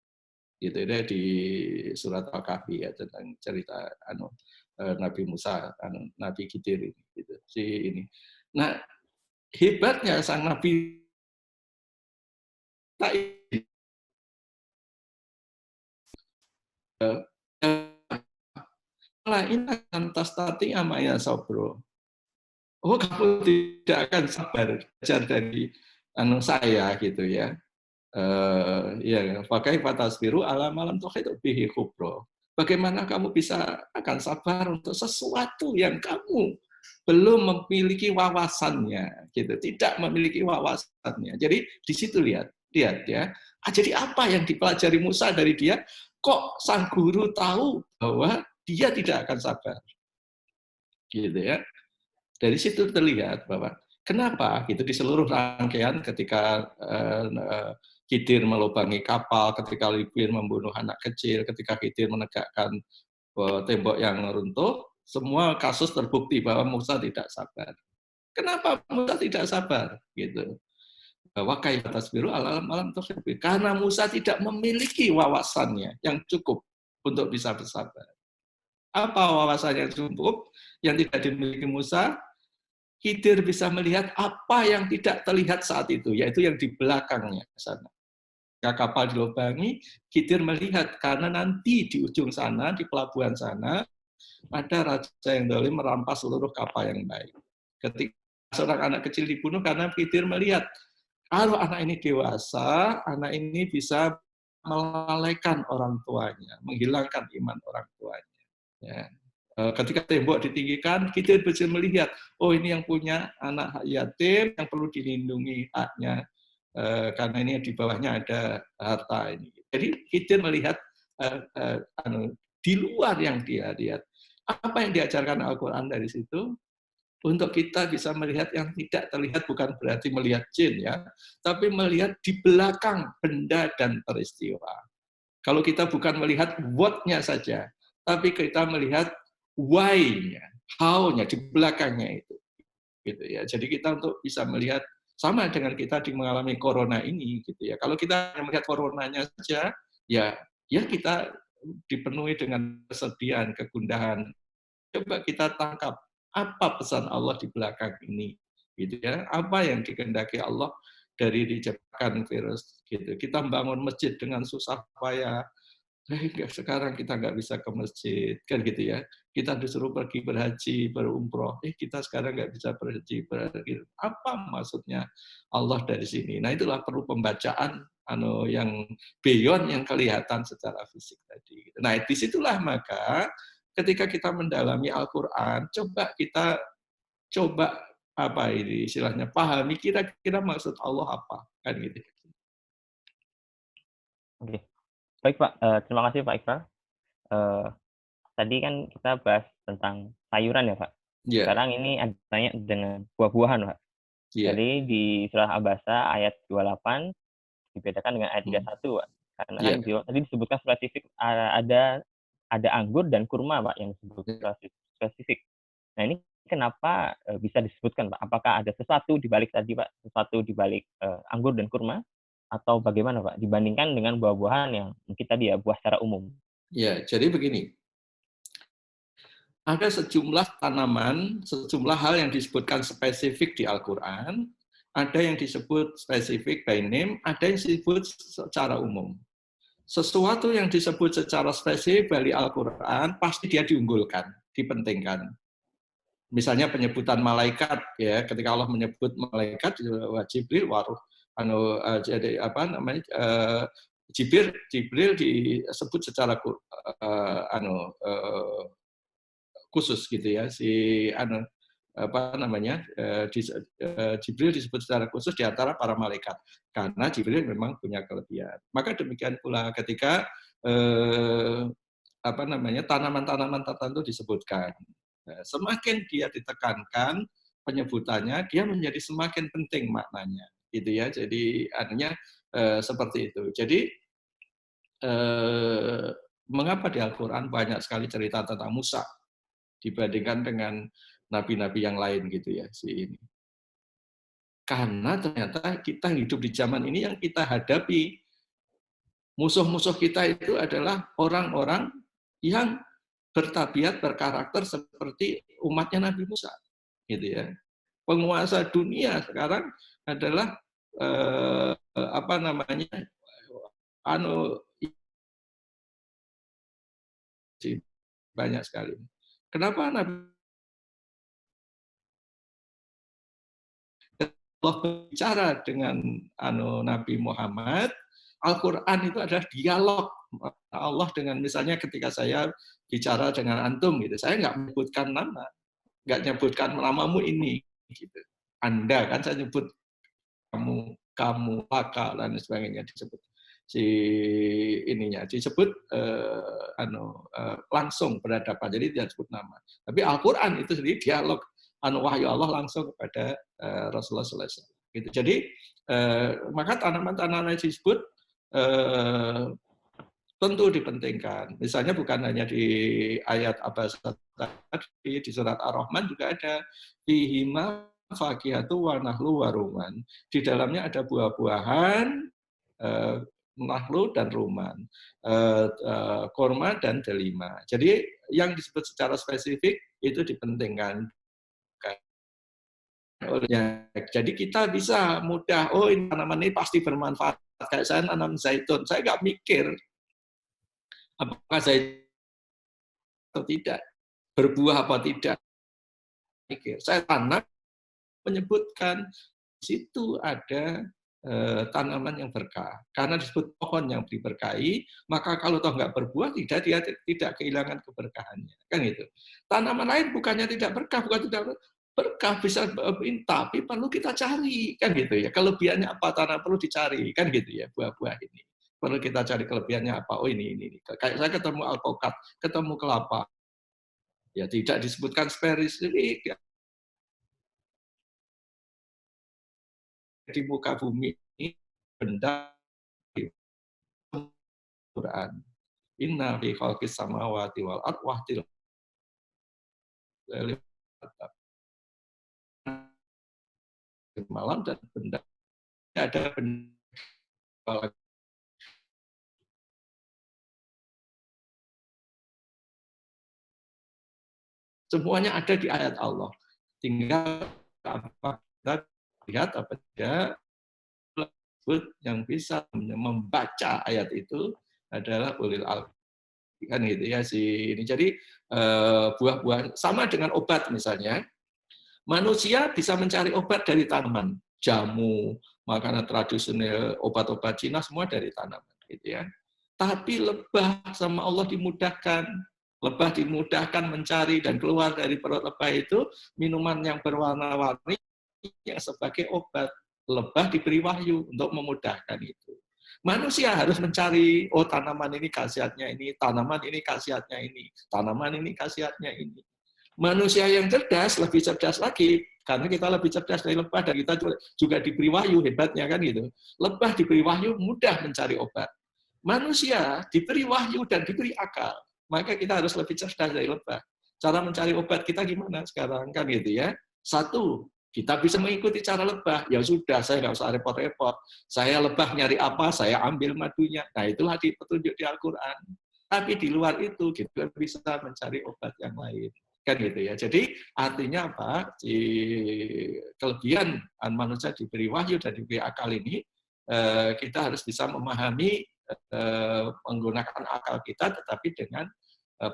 Gitu ya, di surat Al-Kahfi ya, tentang cerita Nabi Musa, Nabi Khidir ini, gitu. Ini. Nah, hebatnya sang Nabi ini akan tastati amaya sobro. Oh, kamu tidak akan sabar belajar dari saya gitu ya. Ya, pakai batas biru alam alam toh itu bihi kubro. Bagaimana kamu bisa akan sabar untuk sesuatu yang kamu belum memiliki wawasannya, gitu, tidak memiliki wawasannya. Jadi di situ lihat ya. Jadi apa yang dipelajari Musa dari dia? Kok sang guru tahu bahwa dia tidak akan sabar, gitu ya. Dari situ terlihat bahwa kenapa gitu di seluruh rangkaian ketika Khidir melubangi kapal, ketika Khidir membunuh anak kecil, ketika Khidir menegakkan tembok yang runtuh, semua kasus terbukti bahwa Musa tidak sabar. Kenapa Musa tidak sabar? Gitu. Bahwa kaifa tasbiru alam alam tersebut. Karena Musa tidak memiliki wawasannya yang cukup untuk bisa bersabar. Apa wawasan yang cukup yang tidak dimiliki Musa? Khidir bisa melihat apa yang tidak terlihat saat itu, yaitu yang di belakangnya sana. Ketika kapal dilubangi, Khidir melihat karena nanti di ujung sana, di pelabuhan sana, ada raja yang dolim merampas seluruh kapal yang baik. Ketika seorang anak kecil dibunuh karena Khidir melihat kalau anak ini dewasa, anak ini bisa melalaikan orang tuanya, menghilangkan iman orang tuanya. Ya. Ketika tembok ditinggikan, kita bisa melihat, oh ini yang punya anak yatim yang perlu dilindungi haknya, karena ini di bawahnya ada harta ini. Jadi kita melihat di luar yang dia lihat. Apa yang diajarkan Al-Quran dari situ? Untuk kita bisa melihat yang tidak terlihat bukan berarti melihat jin ya, tapi melihat di belakang benda dan peristiwa. Kalau kita bukan melihat what-nya saja, tapi kita melihat why-nya, how-nya, di belakangnya itu. Gitu ya. Jadi kita untuk bisa melihat sama dengan kita mengalami corona ini gitu ya. Kalau kita melihat coronanya saja, ya kita dipenuhi dengan kesedihan, kegundahan. Coba kita tangkap apa pesan Allah di belakang ini, gitu ya. Apa yang dikehendaki Allah dari diciptakan virus, gitu. Kita membangun masjid dengan susah payah, sekarang kita nggak bisa ke masjid, kan gitu ya. Kita disuruh pergi berhaji, berumroh, kita sekarang nggak bisa berhaji, berhaji. Apa maksudnya Allah dari sini? Nah itulah perlu pembacaan yang beyond yang kelihatan secara fisik tadi. Nah disitulah maka ketika kita mendalami Al-Quran, coba apa ini istilahnya pahami kira-kira maksud Allah apa, kan gitu. Oke. Baik Pak, terima kasih Pak Iqbal. Tadi kan kita bahas tentang sayuran ya Pak. Iya. Sekarang ini ada tanya dengan buah-buahan, Pak. Iya. Jadi di surah Abasa ayat 28 dibedakan dengan ayat Hmm. 31, Pak. Karena kan Iya. tadi disebutkan spesifik ada anggur dan kurma, Pak, yang disebut spesifik. Nah, ini kenapa bisa disebutkan, Pak? Apakah ada sesuatu di balik tadi, Pak? Sesuatu di balik anggur dan kurma atau bagaimana, Pak? Dibandingkan dengan buah-buahan yang mungkin tadi ya buah secara umum. Ya, jadi begini. Ada sejumlah tanaman, sejumlah hal yang disebutkan spesifik di Al-Quran, ada yang disebut spesifik by name, ada yang disebut secara umum. Sesuatu yang disebut secara spesifik dari Al-Quran, pasti dia diunggulkan, dipentingkan. Misalnya penyebutan malaikat, ya, ketika Allah menyebut malaikat, Jibril, jadi apa namanya, Jibril disebut secara khusus gitu ya, Jibril disebut secara khusus di antara para malaikat karena Jibril memang punya kelebihan. Maka demikian pula ketika tanaman-tanaman tertentu disebutkan, semakin dia ditekankan penyebutannya, dia menjadi semakin penting maknanya, gitu ya. Jadi artinya seperti itu. Jadi mengapa di Al-Quran banyak sekali cerita tentang Musa dibandingkan dengan nabi-nabi yang lain gitu ya, ini. Karena ternyata kita hidup di zaman ini yang kita hadapi, musuh-musuh kita itu adalah orang-orang yang bertabiat, berkarakter seperti umatnya Nabi Musa, gitu ya. Penguasa dunia sekarang adalah banyak sekali. Kenapa Nabi Allah bicara dengan Nabi Muhammad, Al-Quran itu adalah dialog Allah dengan, misalnya ketika saya bicara dengan antum gitu, saya nggak menyebutkan nama, nggak menyebutkan namamu ini, gitu. Anda kan saya nyebut kamu, laka dan sebagainya, disebut disebut langsung berhadapan, jadi tidak disebut nama. Tapi Al-Quran itu sendiri dialog wahyu Allah langsung kepada Rasulullah SAW. Gitu. Jadi maka tanaman-tanaman yang disebut tentu dipentingkan. Misalnya bukan hanya di ayat Abasa tadi, di surat Ar-Rahman juga ada fihima fakihatu wa nahlu wa ruman. Di dalamnya ada buah-buahan, nahlu dan ruman, korma dan delima. Jadi yang disebut secara spesifik itu dipentingkan. Jadi kita bisa mudah, oh ini tanaman ini pasti bermanfaat. Kayak saya nanam zaitun, saya nggak mikir apakah zaitun atau tidak, berbuah apa tidak. Saya tanam, menyebutkan di situ ada tanaman yang berkah. Karena disebut pohon yang diberkahi, maka kalau toh nggak berbuah, dia tidak kehilangan keberkahannya. Kan gitu. Tanaman lain bukannya tidak berkah, bukan tidak berkah, bisa tapi perlu kita cari, kan gitu ya. Kelebihannya apa, tanah perlu dicari, kan gitu ya, buah-buah ini. Perlu kita cari kelebihannya apa. Oh ini. Kayak saya ketemu alpukat, ketemu kelapa. Ya tidak disebutkan spesifik di muka bumi ini benda Quran. Inna fi khalqis samawati wal ardh wa malam dan benda ada benda semuanya ada di ayat Allah. Tinggal apa kita lihat apa saja yang bisa membaca ayat itu adalah ulil albab, kan gitu ya ini. Jadi buah-buah sama dengan obat misalnya. Manusia bisa mencari obat dari tanaman, jamu, makanan tradisional, obat-obat Cina semua dari tanaman, gitu ya. Tapi lebah sama Allah dimudahkan, lebah dimudahkan mencari dan keluar dari perut lebah itu minuman yang berwarna-warni yang sebagai obat. Lebah diberi wahyu untuk memudahkan itu. Manusia harus mencari, oh tanaman ini khasiatnya ini, tanaman ini khasiatnya ini, tanaman ini khasiatnya ini. Manusia yang cerdas lebih cerdas lagi, karena kita lebih cerdas dari lebah, dan kita juga diberi wahyu, hebatnya kan gitu. Lebah diberi wahyu mudah mencari obat. Manusia diberi wahyu dan diberi akal, maka kita harus lebih cerdas dari lebah. Cara mencari obat kita gimana sekarang kan gitu ya? Satu, kita bisa mengikuti cara lebah. Ya sudah, saya nggak usah repot-repot. Saya lebah nyari apa, saya ambil madunya. Nah itulah petunjuk di Al-Quran. Tapi di luar itu kita bisa mencari obat yang lain. Kan gitu ya. Jadi artinya apa? Di kelebihan manusia diberi wahyu dan diberi akal ini, kita harus bisa memahami, menggunakan akal kita, tetapi dengan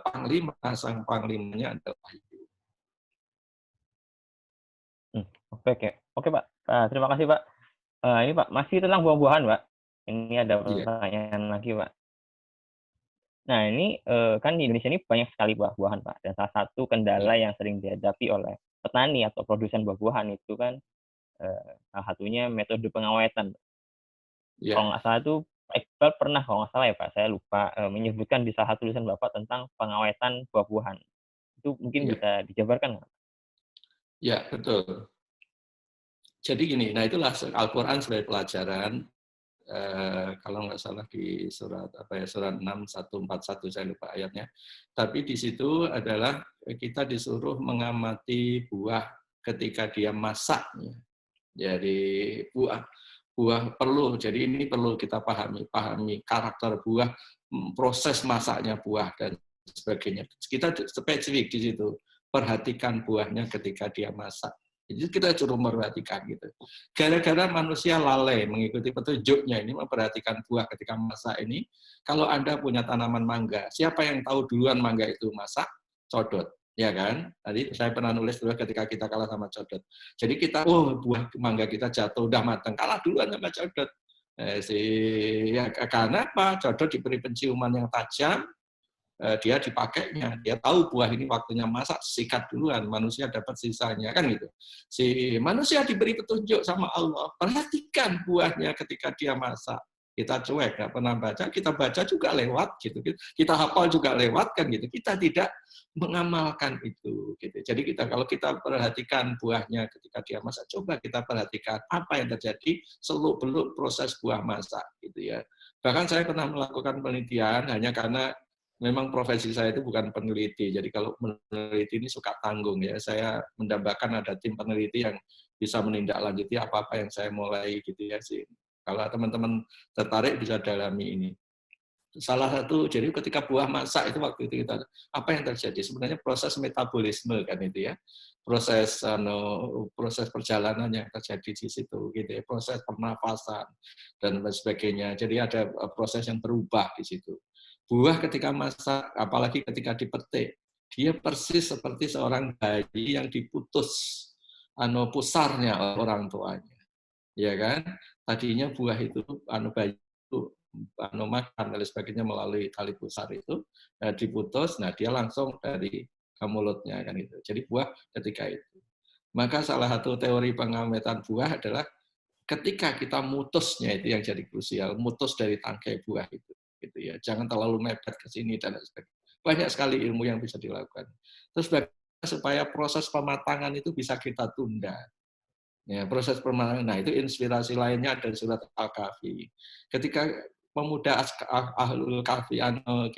panglima, sang panglimanya adalah wahyu. Oke, oke. Oke, Pak. Terima kasih, Pak. Ini, Pak, masih tentang buah-buahan, Pak. Ini ada Iya, pertanyaan lagi, Pak. Nah, ini kan di Indonesia ini banyak sekali buah-buahan, Pak. Dan salah satu kendala iya, yang sering dihadapi oleh petani atau produsen buah-buahan itu kan salah satunya metode pengawetan. Kalau iya, nggak salah itu Pak Iqbal pernah, kalau nggak salah ya Pak, saya lupa, menyebutkan di salah satu tulisan Bapak tentang pengawetan buah-buahan. Itu mungkin iya, bisa dijabarkan nggak? iya, betul. Jadi gini, nah itulah Al-Quran sebagai pelajaran, kalau nggak salah di surat apa ya, surat 6141, saya lupa ayatnya. Tapi di situ adalah kita disuruh mengamati buah ketika dia masak. Jadi buah buah perlu, jadi ini perlu kita pahami karakter buah, proses masaknya buah dan sebagainya. Kita spesifik di situ, perhatikan buahnya ketika dia masak. Jadi kita suruh memperhatikan gitu. Gara-gara manusia lalai mengikuti petunjuknya ini, memperhatikan buah ketika masak ini. Kalau Anda punya tanaman mangga, siapa yang tahu duluan mangga itu masak? Codot, ya kan? Tadi saya pernah nulis dulu ketika kita kalah sama codot. Jadi kita, buah mangga kita jatuh udah matang, kalah duluan sama codot. Karena apa? Codot diberi penciuman yang tajam, dia dipakainya, dia tahu buah ini waktunya masak, sikat duluan, manusia dapat sisanya, kan gitu. Si manusia diberi petunjuk sama Allah, perhatikan buahnya ketika dia masak. Kita cuek, nggak pernah baca, kita baca juga lewat, gitu. Kita hafal juga lewat, kan gitu. Kita tidak mengamalkan itu, gitu. Jadi kalau kita perhatikan buahnya ketika dia masak, coba kita perhatikan apa yang terjadi seluk-beluk proses buah masak, gitu ya. Bahkan saya pernah melakukan penelitian hanya karena memang profesi saya itu bukan peneliti, jadi kalau meneliti ini suka tanggung ya. Saya mendambakan ada tim peneliti yang bisa menindaklanjuti apa-apa yang saya mulai gitu ya sih. Kalau teman-teman tertarik bisa dalami ini. Salah satu, jadi ketika buah masak itu waktu itu kita, apa yang terjadi? Sebenarnya proses metabolisme kan itu ya, proses perjalanan yang terjadi di situ gitu ya, proses pernapasan dan sebagainya. Jadi ada proses yang berubah di situ. Buah ketika masak, apalagi ketika dipetik, dia persis seperti seorang bayi yang diputus pusarnya orang tuanya, ya kan? Tadinya buah itu bayi itu makan dan sebagainya melalui tali pusar itu, diputus, nah dia langsung dari mulutnya kan itu. Jadi buah ketika itu. Maka salah satu teori pengawetan buah adalah ketika kita mutusnya, itu yang jadi krusial, mutus dari tangkai buah itu, gitu ya. Jangan terlalu mepet ke sini dan sebagainya. Banyak sekali ilmu yang bisa dilakukan. Terus supaya proses pematangan itu bisa kita tunda. Ya, proses pematangan. Nah, itu inspirasi lainnya dari surat Al-Kahfi. Ketika pemuda Ahlul Kahfi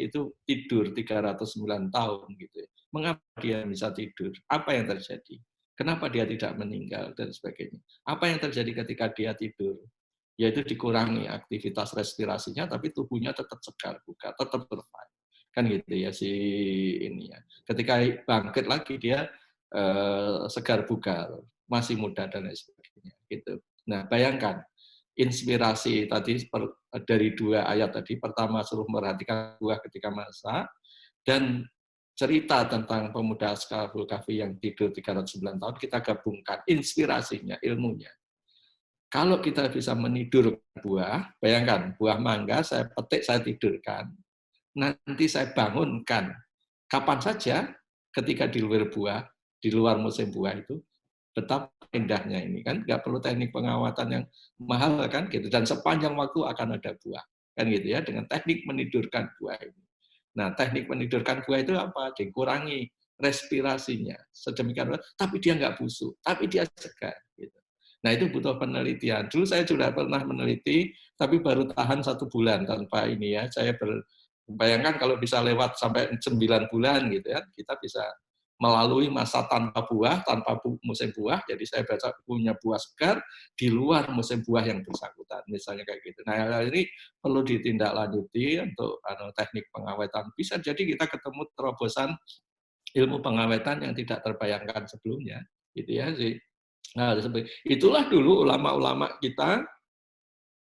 itu tidur 309 tahun gitu ya. Mengapa dia bisa tidur? Apa yang terjadi? Kenapa dia tidak meninggal dan sebagainya? Apa yang terjadi ketika dia tidur? Yaitu dikurangi aktivitas respirasinya, tapi tubuhnya tetap segar, bugar, tetap survive. Kan gitu ya si ini ya. Ketika bangkit lagi dia segar bugar, masih muda dan lain sebagainya. Gitu. Nah, bayangkan inspirasi tadi dari dua ayat tadi, pertama suruh memperhatikan buah ketika masak, dan cerita tentang pemuda Ashabul Kahfi yang tidur 309 tahun, kita gabungkan inspirasinya, ilmunya. Kalau kita bisa menidurkan buah, bayangkan, buah mangga saya petik, saya tidurkan, nanti saya bangunkan, kapan saja ketika di luar buah, di luar musim buah itu, betapa indahnya ini kan, nggak perlu teknik pengawatan yang mahal kan gitu, dan sepanjang waktu akan ada buah kan gitu ya, dengan teknik menidurkan buah ini. Nah, teknik menidurkan buah itu apa? Dikurangi respirasinya sedemikian rupa, tapi dia nggak busuk, tapi dia segar. Gitu. Nah itu butuh penelitian. Dulu saya sudah pernah meneliti, tapi baru tahan 1 bulan tanpa ini ya. Saya bayangkan kalau bisa lewat sampai 9 bulan gitu ya, kita bisa melalui masa tanpa buah, tanpa musim buah. Jadi saya baca punya buah segar di luar musim buah yang bersangkutan, misalnya kayak gitu. Nah hal ini perlu ditindaklanjuti untuk teknik pengawetan. Bisa jadi kita ketemu terobosan ilmu pengawetan yang tidak terbayangkan sebelumnya, gitu ya sih. Nah, itulah dulu ulama-ulama kita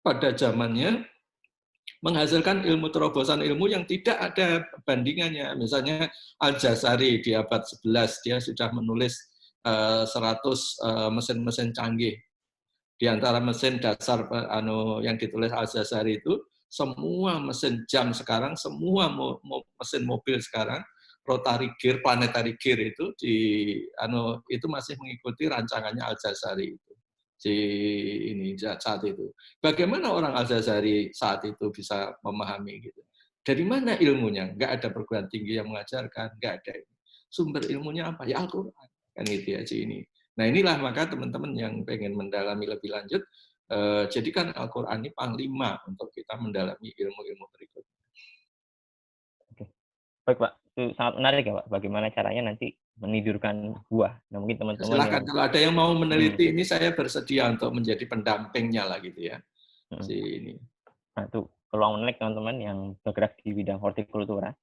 pada zamannya menghasilkan ilmu terobosan ilmu yang tidak ada bandingannya. Misalnya Al-Jazari di abad 11, dia sudah menulis 100 mesin-mesin canggih. Di antara mesin dasar yang ditulis Al-Jazari itu, semua mesin jam sekarang, semua mesin mobil sekarang, rotary gear, planetary gear itu itu masih mengikuti rancangannya Al-Jazari itu. Saat itu. Bagaimana orang Al-Jazari saat itu bisa memahami gitu? Dari mana ilmunya? Nggak ada perguruan tinggi yang mengajarkan, nggak ada. Sumber ilmunya apa? Ya Al-Quran. Kan itu ya ini. Nah inilah maka teman-teman yang pengen mendalami lebih lanjut, jadikan Al-Quran ini panglima untuk kita mendalami ilmu-ilmu berikutnya. Oke. Baik Pak, itu sangat menarik ya Pak, bagaimana caranya nanti menidurkan buah. Nah mungkin teman-teman yang Silakan, kalau ada yang mau meneliti ini, saya bersedia untuk menjadi pendampingnya lah gitu ya. Ini. Nah itu peluang menarik teman-teman yang bergerak di bidang hortikultura.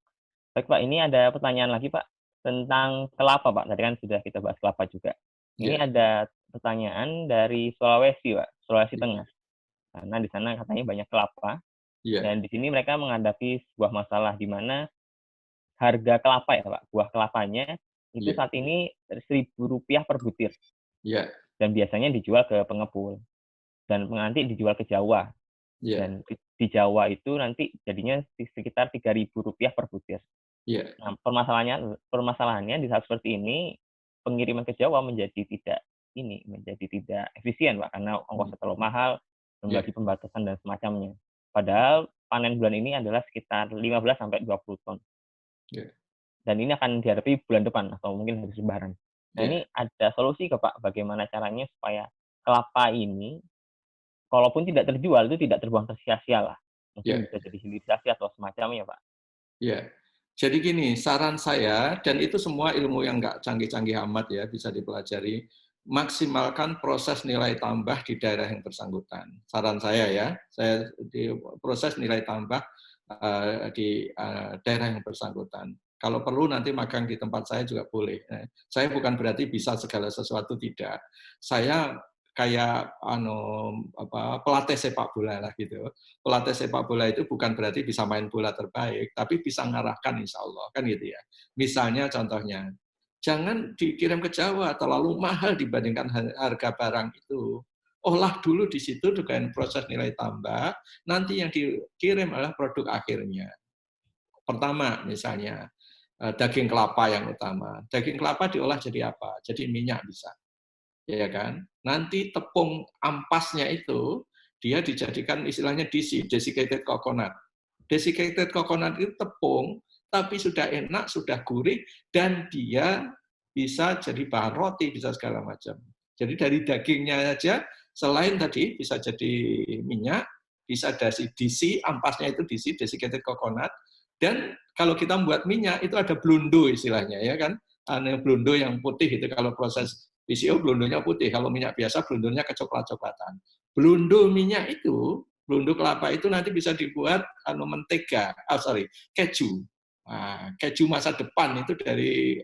Baik Pak, ini ada pertanyaan lagi Pak tentang kelapa Pak. Tadi kan sudah kita bahas kelapa juga. Ini ada pertanyaan dari Sulawesi Pak, Sulawesi Tengah. Karena di sana katanya banyak kelapa. Dan di sini mereka menghadapi sebuah masalah di mana harga kelapa ya Pak, buah kelapanya itu saat ini Rp1.000 per butir. Dan biasanya dijual ke pengepul. Dan nanti dijual ke Jawa. Dan di Jawa itu nanti jadinya sekitar Rp3.000 per butir. Nah, permasalahannya di saat seperti ini pengiriman ke Jawa menjadi tidak efisien Pak, karena ongkosnya terlalu mahal, belum lagi pembatasan dan semacamnya. Padahal panen bulan ini adalah sekitar 15-20 ton. Dan ini akan dihadapi bulan depan atau mungkin habis Lebaran. Nah ini ada solusi ke Pak, bagaimana caranya supaya kelapa ini kalaupun tidak terjual itu tidak terbuang sia-sia lah. Mungkin bisa jadi hilirisasi atau semacamnya Pak. Jadi gini, saran saya, dan itu semua ilmu yang nggak canggih-canggih amat ya, bisa dipelajari, maksimalkan proses nilai tambah di daerah yang bersangkutan. Saran saya ya, saya di proses nilai tambah di daerah yang bersangkutan. Kalau perlu nanti magang di tempat saya juga boleh. Saya bukan berarti bisa segala sesuatu, tidak. Saya kayak pelatih sepak bola lah gitu. Pelatih sepak bola itu bukan berarti bisa main bola terbaik, tapi bisa ngarahkan insya Allah kan gitu ya. Misalnya contohnya, jangan dikirim ke Jawa terlalu mahal dibandingkan harga barang itu. Olah dulu di situ dengan proses nilai tambah, nanti yang dikirim adalah produk akhirnya. Pertama misalnya daging kelapa yang utama. Daging kelapa diolah jadi apa? Jadi minyak bisa. Ya kan? Nanti tepung ampasnya itu dia dijadikan istilahnya DC, desiccated coconut. Desiccated coconut itu tepung, tapi sudah enak, sudah gurih, dan dia bisa jadi bahan roti, bisa segala macam. Jadi dari dagingnya aja, selain tadi bisa jadi minyak, bisa dari DC, ampasnya itu DC, desiccated coconut, dan kalau kita membuat minyak, itu ada blundo istilahnya, ya kan? Blundo yang putih itu kalau proses PCO blondonya putih, kalau minyak biasa blondonya kecoklat-coklatan. Blondo minyak itu, blondo kelapa itu nanti bisa dibuat mentega, keju. Nah, keju masa depan itu dari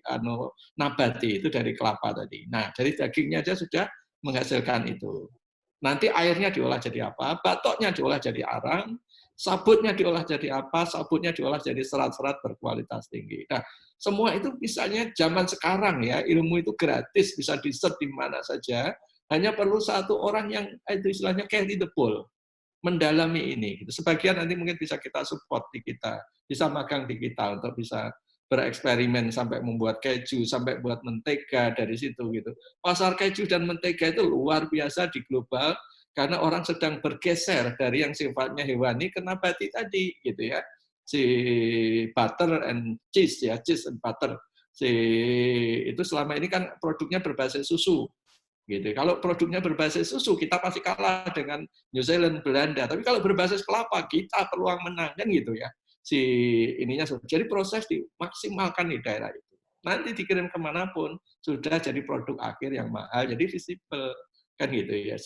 nabati, itu dari kelapa tadi. Nah, dari dagingnya aja sudah menghasilkan itu. Nanti airnya diolah jadi apa? Batoknya diolah jadi arang, sabutnya diolah jadi apa? Sabutnya diolah jadi serat-serat berkualitas tinggi. Nah, semua itu misalnya zaman sekarang ya, ilmu itu gratis, bisa di-search di mana saja, hanya perlu satu orang yang itu istilahnya carry the ball, mendalami ini. Sebagian nanti mungkin bisa kita support di kita, bisa magang di kita untuk bisa bereksperimen sampai membuat keju, sampai buat mentega dari situ gitu. Pasar keju dan mentega itu luar biasa di global karena orang sedang bergeser dari yang sifatnya hewani ke nabati tadi gitu ya. Si butter and cheese ya, cheese and butter. itu selama ini kan produknya berbasis susu. Gitu. Kalau produknya berbasis susu, kita pasti kalah dengan New Zealand, Belanda. Tapi kalau berbasis kelapa, kita peluang menang kan gitu ya. Jadi proses dimaksimalkan di daerah itu. Nanti dikirim kemanapun sudah jadi produk akhir yang mahal, jadi visible kan gitu ya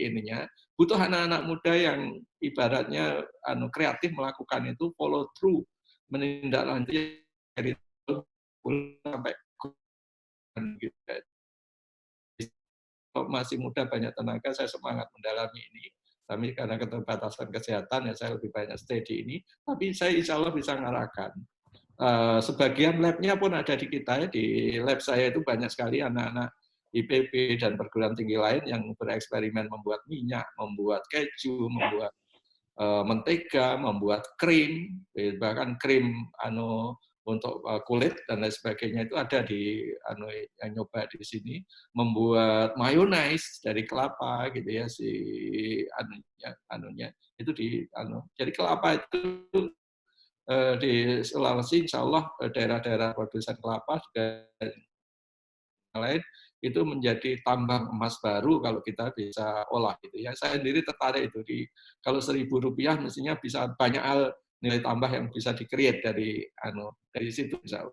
ininya. Butuh anak-anak muda yang ibaratnya kreatif melakukan itu, follow through, menindaklanjuti dari sampai gitu. Masih muda banyak tenaga, saya semangat mendalami ini. Tapi karena keterbatasan kesehatan ya saya lebih banyak stay di ini. Tapi saya insya Allah bisa ngarahkan. Sebagian labnya pun ada di kita ya. Di lab saya itu banyak sekali anak-anak IPB dan perguruan tinggi lain yang bereksperimen membuat minyak, membuat keju, membuat mentega, membuat krim, bahkan krim untuk kulit dan lain sebagainya itu ada di yang nyoba di sini, membuat mayonaise dari kelapa gitu ya anunya itu jadi kelapa itu di Sulawesi insya Allah daerah-daerah produsen kelapa juga lain itu menjadi tambang emas baru kalau kita bisa olah gitu ya. Saya sendiri tertarik itu kalau Rp1.000 mestinya bisa banyak hal nilai tambah yang bisa di-create dari situ bisa.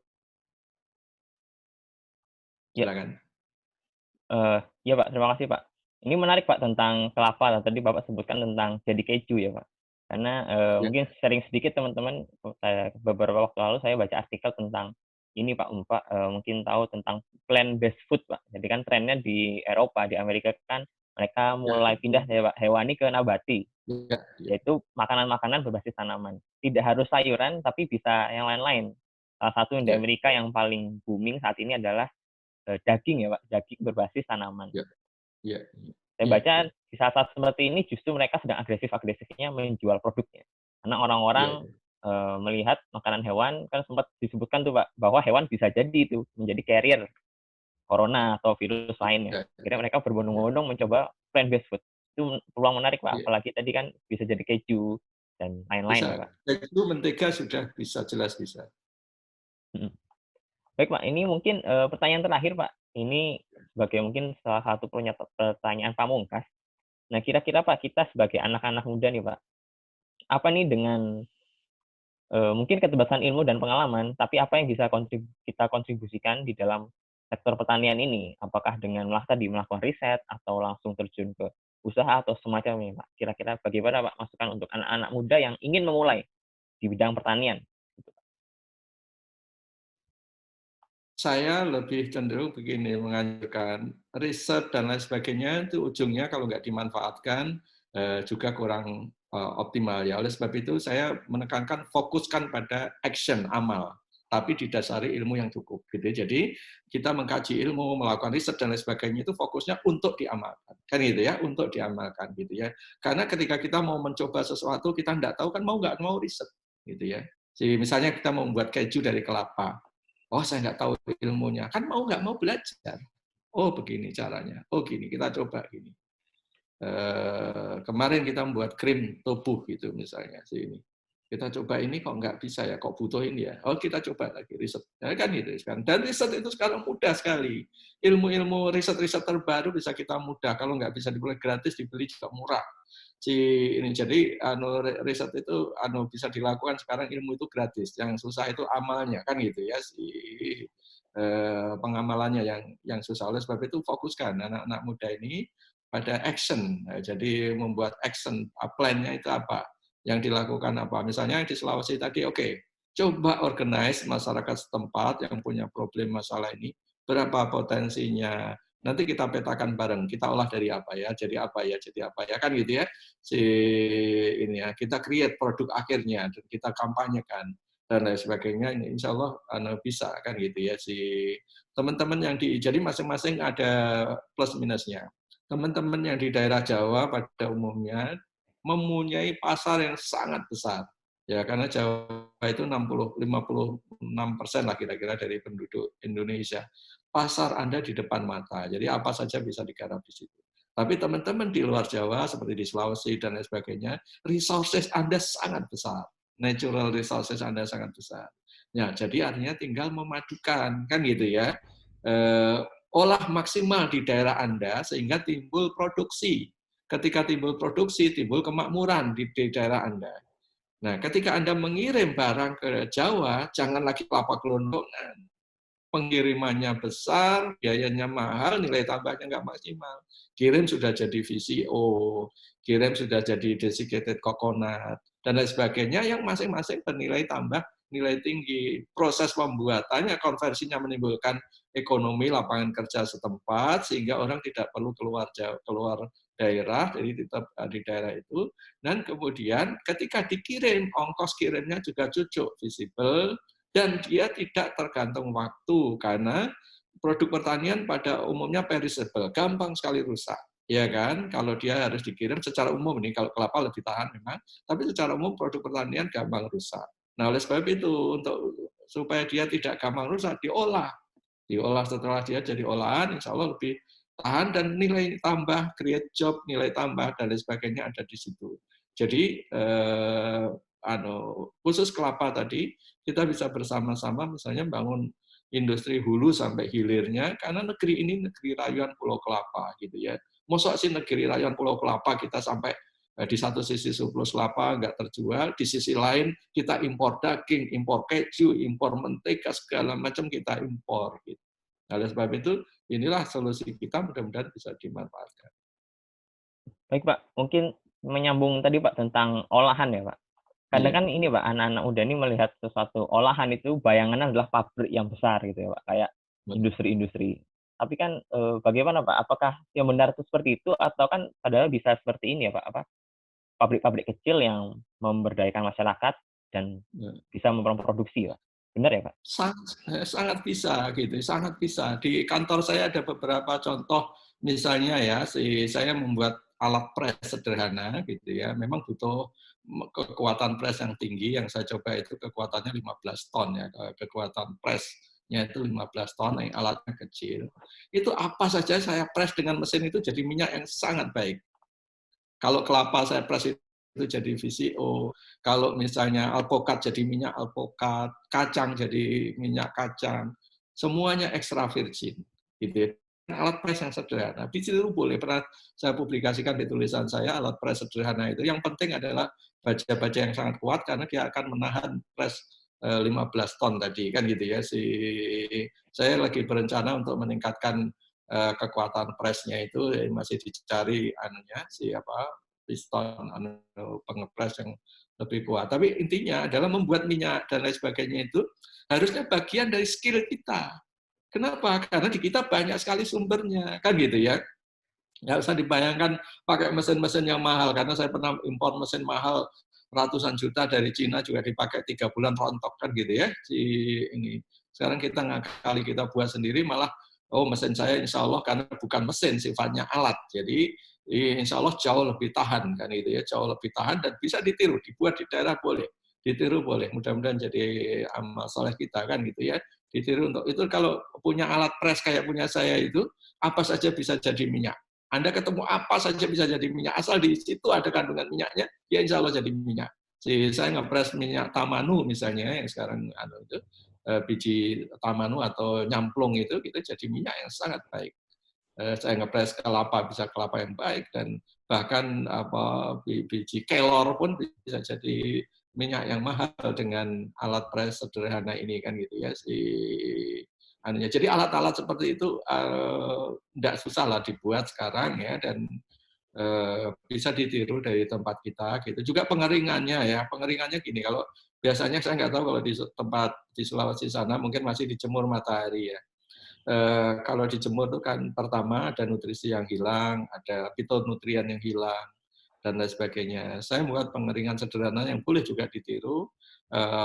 Ya, Silakan. ya Pak, terima kasih Pak. Ini menarik Pak tentang kelapa, tadi Bapak sebutkan tentang jadi keju ya Pak. Karena Ya, mungkin sharing sedikit teman-teman, saya beberapa waktu lalu saya baca artikel tentang ini Pak, mungkin tahu tentang plant based food Pak. Jadi kan trennya di Eropa, di Amerika kan mereka ya, mulai pindah dari hewani ke nabati, ya, ya, yaitu makanan-makanan berbasis tanaman. Tidak harus sayuran, tapi bisa yang lain-lain. Salah satu yang di ya, Amerika yang paling booming saat ini adalah daging ya Pak, daging berbasis tanaman. ya, ya, Saya ya, baca ya, di saat-saat seperti ini justru mereka sedang agresif-agresifnya menjual produknya. Karena ya, orang-orang melihat makanan hewan, kan sempat disebutkan tuh Pak, bahwa hewan bisa jadi itu menjadi carrier corona atau virus lainnya. ya, Akhirnya mereka ya, berbondong-bondong mencoba plant-based food. Itu peluang menarik Pak, ya. apalagi tadi kan bisa jadi keju dan lain-lain ya Bisa. Pak. Itu mentega sudah bisa, jelas bisa. Mhm. Baik Pak, ini mungkin pertanyaan terakhir Pak. Ini sebagai mungkin salah satu pertanyaan pamungkas. Nah, kira-kira Pak, kita sebagai anak-anak muda nih Pak, apa nih dengan mungkin keterbatasan ilmu dan pengalaman, tapi apa yang bisa kita kontribusikan di dalam sektor pertanian ini? Apakah dengan melakukan riset atau langsung terjun ke usaha atau semacamnya, Pak? Kira-kira bagaimana Pak masukan untuk anak-anak muda yang ingin memulai di bidang pertanian? Gitu, Pak. Saya lebih cenderung begini, menganjurkan riset dan lain sebagainya itu ujungnya kalau nggak dimanfaatkan juga kurang optimal ya. Oleh sebab itu saya menekankan fokuskan pada action, amal, tapi didasari ilmu yang cukup. Gitu. Jadi kita mengkaji ilmu, melakukan riset dan lain sebagainya itu fokusnya untuk diamalkan, kan gitu ya, untuk diamalkan gitu ya. Karena ketika kita mau mencoba sesuatu kita nggak tahu kan mau nggak mau riset, gitu ya. Jadi misalnya kita mau membuat keju dari kelapa. Oh, saya nggak tahu ilmunya. Kan mau nggak mau belajar. Oh, begini caranya. Oh, gini, kita coba gini. Kemarin kita membuat krim tubuh gitu misalnya. Sini. Kita coba ini kok nggak bisa ya, kok butuh ini ya. Oh, kita coba lagi riset. Ya, kan gitu kan. Dan riset itu sekarang mudah sekali. Ilmu-ilmu riset-riset terbaru bisa kita mudah. Kalau nggak bisa dibeli gratis, dibeli juga murah. Ini jadi riset itu bisa dilakukan sekarang, ilmu itu gratis. Yang susah itu amalnya kan gitu ya pengamalannya yang susah. Oleh sebab itu fokuskan anak-anak muda ini pada action. Jadi membuat action plan-nya itu apa? Yang dilakukan apa? Misalnya di Sulawesi tadi, oke, coba organize masyarakat setempat yang punya problem masalah ini, berapa potensinya, nanti kita petakan bareng, kita olah dari apa ya, jadi apa ya, jadi apa ya, kan gitu ya. Ini ya, kita create produk akhirnya dan kita kampanyekan dan lain sebagainya. Ini insya Allah bisa kan gitu ya teman-teman yang jadi masing-masing ada plus minusnya. Teman-teman yang di daerah Jawa pada umumnya mempunyai pasar yang sangat besar. Ya, karena Jawa itu 56% lah kira-kira dari penduduk Indonesia. Pasar Anda di depan mata, jadi apa saja bisa digarap di situ. Tapi teman-teman di luar Jawa, seperti di Sulawesi dan lain sebagainya, resources Anda sangat besar. natural resources Anda sangat besar. Ya, jadi artinya tinggal memadukan, kan gitu ya. Olah maksimal di daerah Anda sehingga timbul produksi. Ketika timbul produksi, timbul kemakmuran di daerah Anda. Nah, ketika Anda mengirim barang ke Jawa, jangan lagi kelapa kelondongan. Pengirimannya besar, biayanya mahal, nilai tambahnya nggak maksimal. Kirim sudah jadi VCO, kirim sudah jadi desiccated coconut, dan lain sebagainya yang masing-masing bernilai tambah, nilai tinggi. Proses pembuatannya, konversinya menimbulkan ekonomi lapangan kerja setempat, sehingga orang tidak perlu keluar daerah, jadi tetap di daerah itu. Dan kemudian ketika dikirim, ongkos kirimnya juga cukup visible, dan dia tidak tergantung waktu karena produk pertanian pada umumnya perishable, gampang sekali rusak. Ya kan, kalau dia harus dikirim secara umum nih, kalau kelapa lebih tahan memang, tapi secara umum produk pertanian gampang rusak. Nah, oleh sebab itu untuk supaya dia tidak gampang rusak, diolah setelah dia jadi olahan, insya Allah lebih tahan dan nilai tambah, create job, nilai tambah dan lain sebagainya ada di situ. Jadi khusus kelapa tadi kita bisa bersama-sama misalnya bangun industri hulu sampai hilirnya karena negeri ini negeri rayuan Pulau Kelapa gitu ya. Mosok sih negeri rayuan Pulau Kelapa kita sampai di satu sisi surplus kelapa nggak terjual, di sisi lain kita impor daging, impor keju, impor mentega segala macam kita impor. Gitu. Nah, oleh sebab itu inilah solusi kita mudah-mudahan bisa dimanfaatkan. Baik, Pak. Mungkin menyambung tadi, Pak, tentang olahan ya, Pak. Kadang Iya, kan ini, Pak, anak-anak muda ini melihat sesuatu olahan itu bayangannya adalah pabrik yang besar gitu ya, Pak, kayak betul. industri-industri. Tapi kan, bagaimana, Pak? Apakah yang benar itu seperti itu atau kan padahal bisa seperti ini ya, Pak, apa, pabrik-pabrik kecil yang memberdayakan masyarakat dan Nah, bisa memproduksi, Pak. Benar ya, Pak? sangat bisa gitu, sangat bisa. Di kantor saya ada beberapa contoh, misalnya ya, saya membuat alat pres sederhana gitu ya. Memang butuh kekuatan pres yang tinggi. Yang saya coba itu kekuatannya 15 ton ya, kekuatan presnya itu 15 ton, yang alatnya kecil. Itu apa saja saya pres dengan mesin itu jadi minyak yang sangat baik. Kalau kelapa saya press itu jadi VCO, kalau misalnya alpukat jadi minyak alpukat, kacang jadi minyak kacang, semuanya extra virgin. Gitu ya. Alat press yang sederhana, ditiru boleh, pernah saya publikasikan di tulisan saya, alat press sederhana itu. Yang penting adalah baja-baja yang sangat kuat, karena dia akan menahan press 15 ton tadi, kan gitu ya. Saya lagi berencana untuk meningkatkan kekuatan presnya itu masih dicari anunya piston pengepres yang lebih kuat. Tapi intinya adalah membuat minyak dan lain sebagainya itu harusnya bagian dari skill kita. Kenapa? Karena di kita banyak sekali sumbernya, kan gitu ya. Nggak usah dibayangkan pakai mesin-mesin yang mahal, karena saya pernah impor mesin mahal ratusan juta dari Cina juga dipakai 3 bulan rontok kan gitu ya. Ini sekarang kita ngakali kita buat sendiri malah mesin saya insya Allah karena bukan mesin sifatnya alat, jadi insya Allah jauh lebih tahan kan gitu ya, jauh lebih tahan dan bisa ditiru, dibuat di daerah boleh, ditiru boleh, mudah-mudahan jadi amal soleh kita kan gitu ya, ditiru untuk itu. Kalau punya alat pres kayak punya saya itu apa saja bisa jadi minyak. Anda ketemu apa saja bisa jadi minyak, asal di situ ada kandungan minyaknya, ya insya Allah jadi minyak. Saya ngepres minyak tamanu misalnya, yang sekarang itu, biji tamanu atau nyamplung itu, kita jadi minyak yang sangat baik. Saya ngepres kelapa, bisa kelapa yang baik, dan bahkan biji kelor pun bisa jadi minyak yang mahal dengan alat pres sederhana ini kan gitu ya. Jadi alat-alat seperti itu tidak susah lah dibuat sekarang ya, dan bisa ditiru dari tempat kita gitu. Juga pengeringannya ya, pengeringannya gini, kalau biasanya saya nggak tahu kalau di tempat di Sulawesi sana mungkin masih dijemur matahari ya. Kalau dijemur itu kan pertama ada nutrisi yang hilang, ada fitonutrien yang hilang, dan lain sebagainya. Saya buat pengeringan sederhana yang boleh juga ditiru,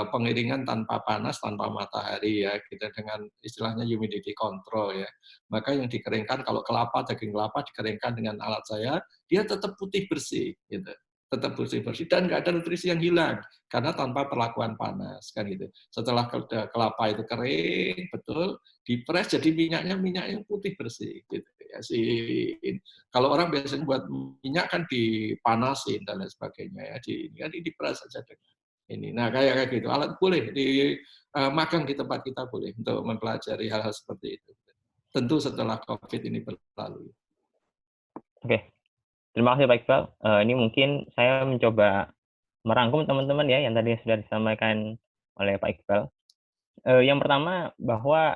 pengeringan tanpa panas, tanpa matahari ya, kita dengan istilahnya humidity control ya. Maka yang dikeringkan, kalau kelapa, daging kelapa dikeringkan dengan alat saya, dia tetap putih bersih, gitu. Tetap bersih-bersih dan nggak ada nutrisi yang hilang karena tanpa perlakuan panas kan gitu. Setelah kelapa itu kering, betul, dipres jadi minyaknya minyak yang putih bersih gitu ya. Kalau orang biasanya buat minyak kan dipanasin dan lain sebagainya ya, ini kan dipres saja. ini. Nah, kayak gitu. Alat boleh di magang di tempat kita boleh untuk mempelajari hal-hal seperti itu. Tentu setelah COVID ini berlalu. Oke, terima kasih Pak Iqbal. Ini mungkin saya mencoba merangkum teman-teman ya yang tadi sudah disampaikan oleh Pak Iqbal. Yang pertama bahwa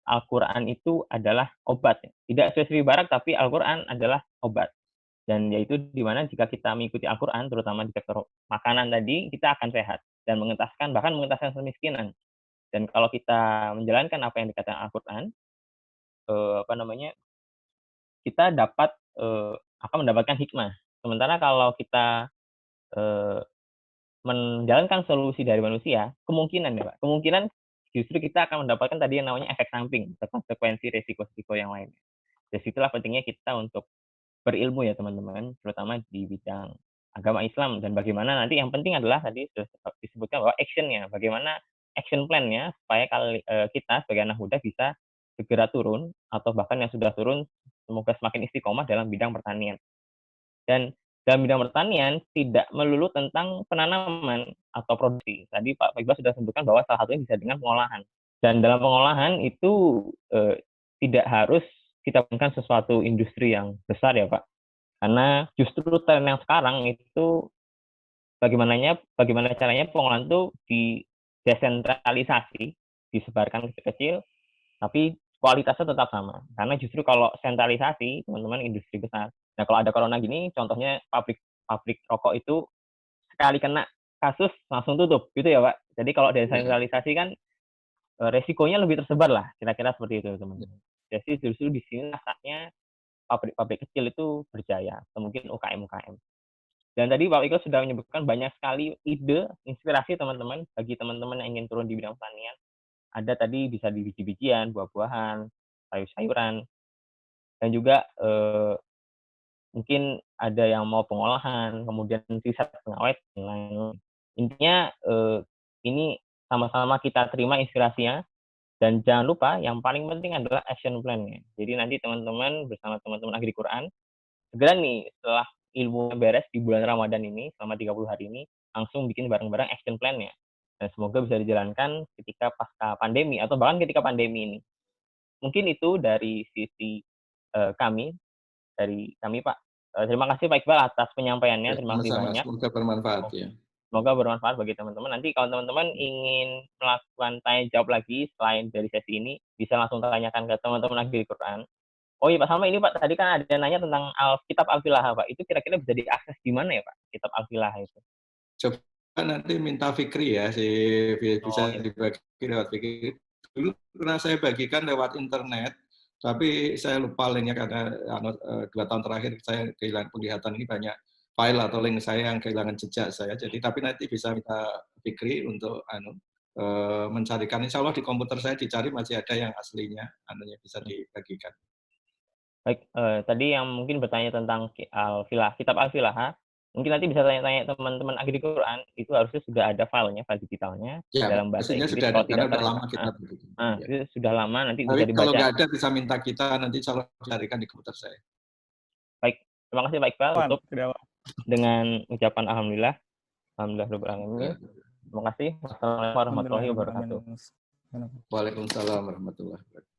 Al-Quran itu adalah obat. Tidak spesifik barak, tapi Al-Quran adalah obat. Dan yaitu di mana jika kita mengikuti Al-Quran, terutama di sektor makanan tadi, kita akan sehat dan mengentaskan, bahkan mengentaskan kemiskinan. Dan kalau kita menjalankan apa yang dikatakan Al-Quran, kita akan mendapatkan hikmah. Sementara kalau kita eh, menjalankan solusi dari manusia, kemungkinan ya Pak, kemungkinan justru kita akan mendapatkan tadi yang namanya efek samping, konsekuensi resiko-resiko yang lain. Dari situlah pentingnya kita untuk berilmu ya teman-teman, terutama di bidang agama Islam, dan bagaimana nanti yang penting adalah tadi sudah disebutkan bahwa action-nya, bagaimana action plan-nya supaya kita sebagai anak muda bisa segera turun, atau bahkan yang sudah turun semoga semakin istiqomah dalam bidang pertanian. Dan dalam bidang pertanian tidak melulu tentang penanaman atau produksi. Tadi Pak Iqbal sudah sebutkan bahwa salah satunya bisa dengan pengolahan. Dan dalam pengolahan itu tidak harus kita berikan sesuatu industri yang besar ya Pak. Karena justru tren yang sekarang itu bagaimana caranya pengolahan itu didesentralisasi, disebarkan kecil-kecil, tapi kualitasnya tetap sama. Karena justru kalau sentralisasi, teman-teman, industri besar. Nah, kalau ada corona gini, contohnya pabrik rokok itu sekali kena kasus langsung tutup, gitu ya Pak. Jadi kalau desentralisasi kan resikonya lebih tersebar lah, kira-kira seperti itu teman-teman. Jadi justru di sini saatnya pabrik-pabrik kecil itu berjaya, atau mungkin UKM-UKM. Dan tadi Pak Iko sudah menyebutkan banyak sekali ide, inspirasi teman-teman, bagi teman-teman yang ingin turun di bidang pertanian. Ada tadi bisa di biji-bijian, buah-buahan, sayur-sayuran, dan juga mungkin ada yang mau pengolahan, kemudian riset pengawet, dan lain-lain. Intinya ini sama-sama kita terima inspirasinya, dan jangan lupa yang paling penting adalah action plan-nya. Jadi nanti teman-teman bersama teman-teman Agri Quran, segera nih setelah ilmu beres di bulan Ramadan ini, selama 30 hari ini, langsung bikin bareng-bareng action plan-nya. Dan semoga bisa dijalankan ketika pasca pandemi, atau bahkan ketika pandemi ini. Mungkin itu dari sisi kami, Pak. Terima kasih Pak Iqbal atas penyampaiannya, terima kasih Sama-sama, banyak. semoga bermanfaat ya. Semoga bermanfaat bagi teman-teman. Nanti kalau teman-teman ingin melakukan tanya jawab lagi selain dari sesi ini, bisa langsung tanyakan ke teman-teman Agri Quran. Oh iya Pak Salma, ini Pak tadi kan ada nanya tentang kitab Al-Filah Pak. Itu kira-kira bisa diakses di mana ya Pak? Kitab Al-Filah itu. Coba nanti minta Fikri ya, bisa dibagi lewat Fikri. Dulu pernah saya bagikan lewat internet, tapi saya lupa linknya karena 2 tahun terakhir saya kehilangan penglihatan, ini banyak file atau link saya yang kehilangan jejak saya. Jadi tapi nanti bisa minta Fikri untuk mencarikan. Insya Allah di komputer saya dicari masih ada yang aslinya, bisa dibagikan. Baik, tadi yang mungkin bertanya tentang Al-Filah, kitab Al-Filah, mungkin nanti bisa tanya-tanya teman-teman Agri Quran, itu harusnya sudah ada filenya, file digitalnya, Ya, dalam bahasa pastinya Inggris. sudah ada, Kalau karena tidak udah salah, lama kita begitu. Ya. itu sudah lama, nanti Tapi bisa dibaca. kalau nggak ada bisa minta kita, nanti kalau carikan di komputer saya. Baik, terima kasih Pak Iqbal untuk dengan ucapan Alhamdulillah. Alhamdulillah. Terima kasih. Wassalamualaikum warahmatullahi wabarakatuh. Waalaikumsalam warahmatullahi wabarakatuh.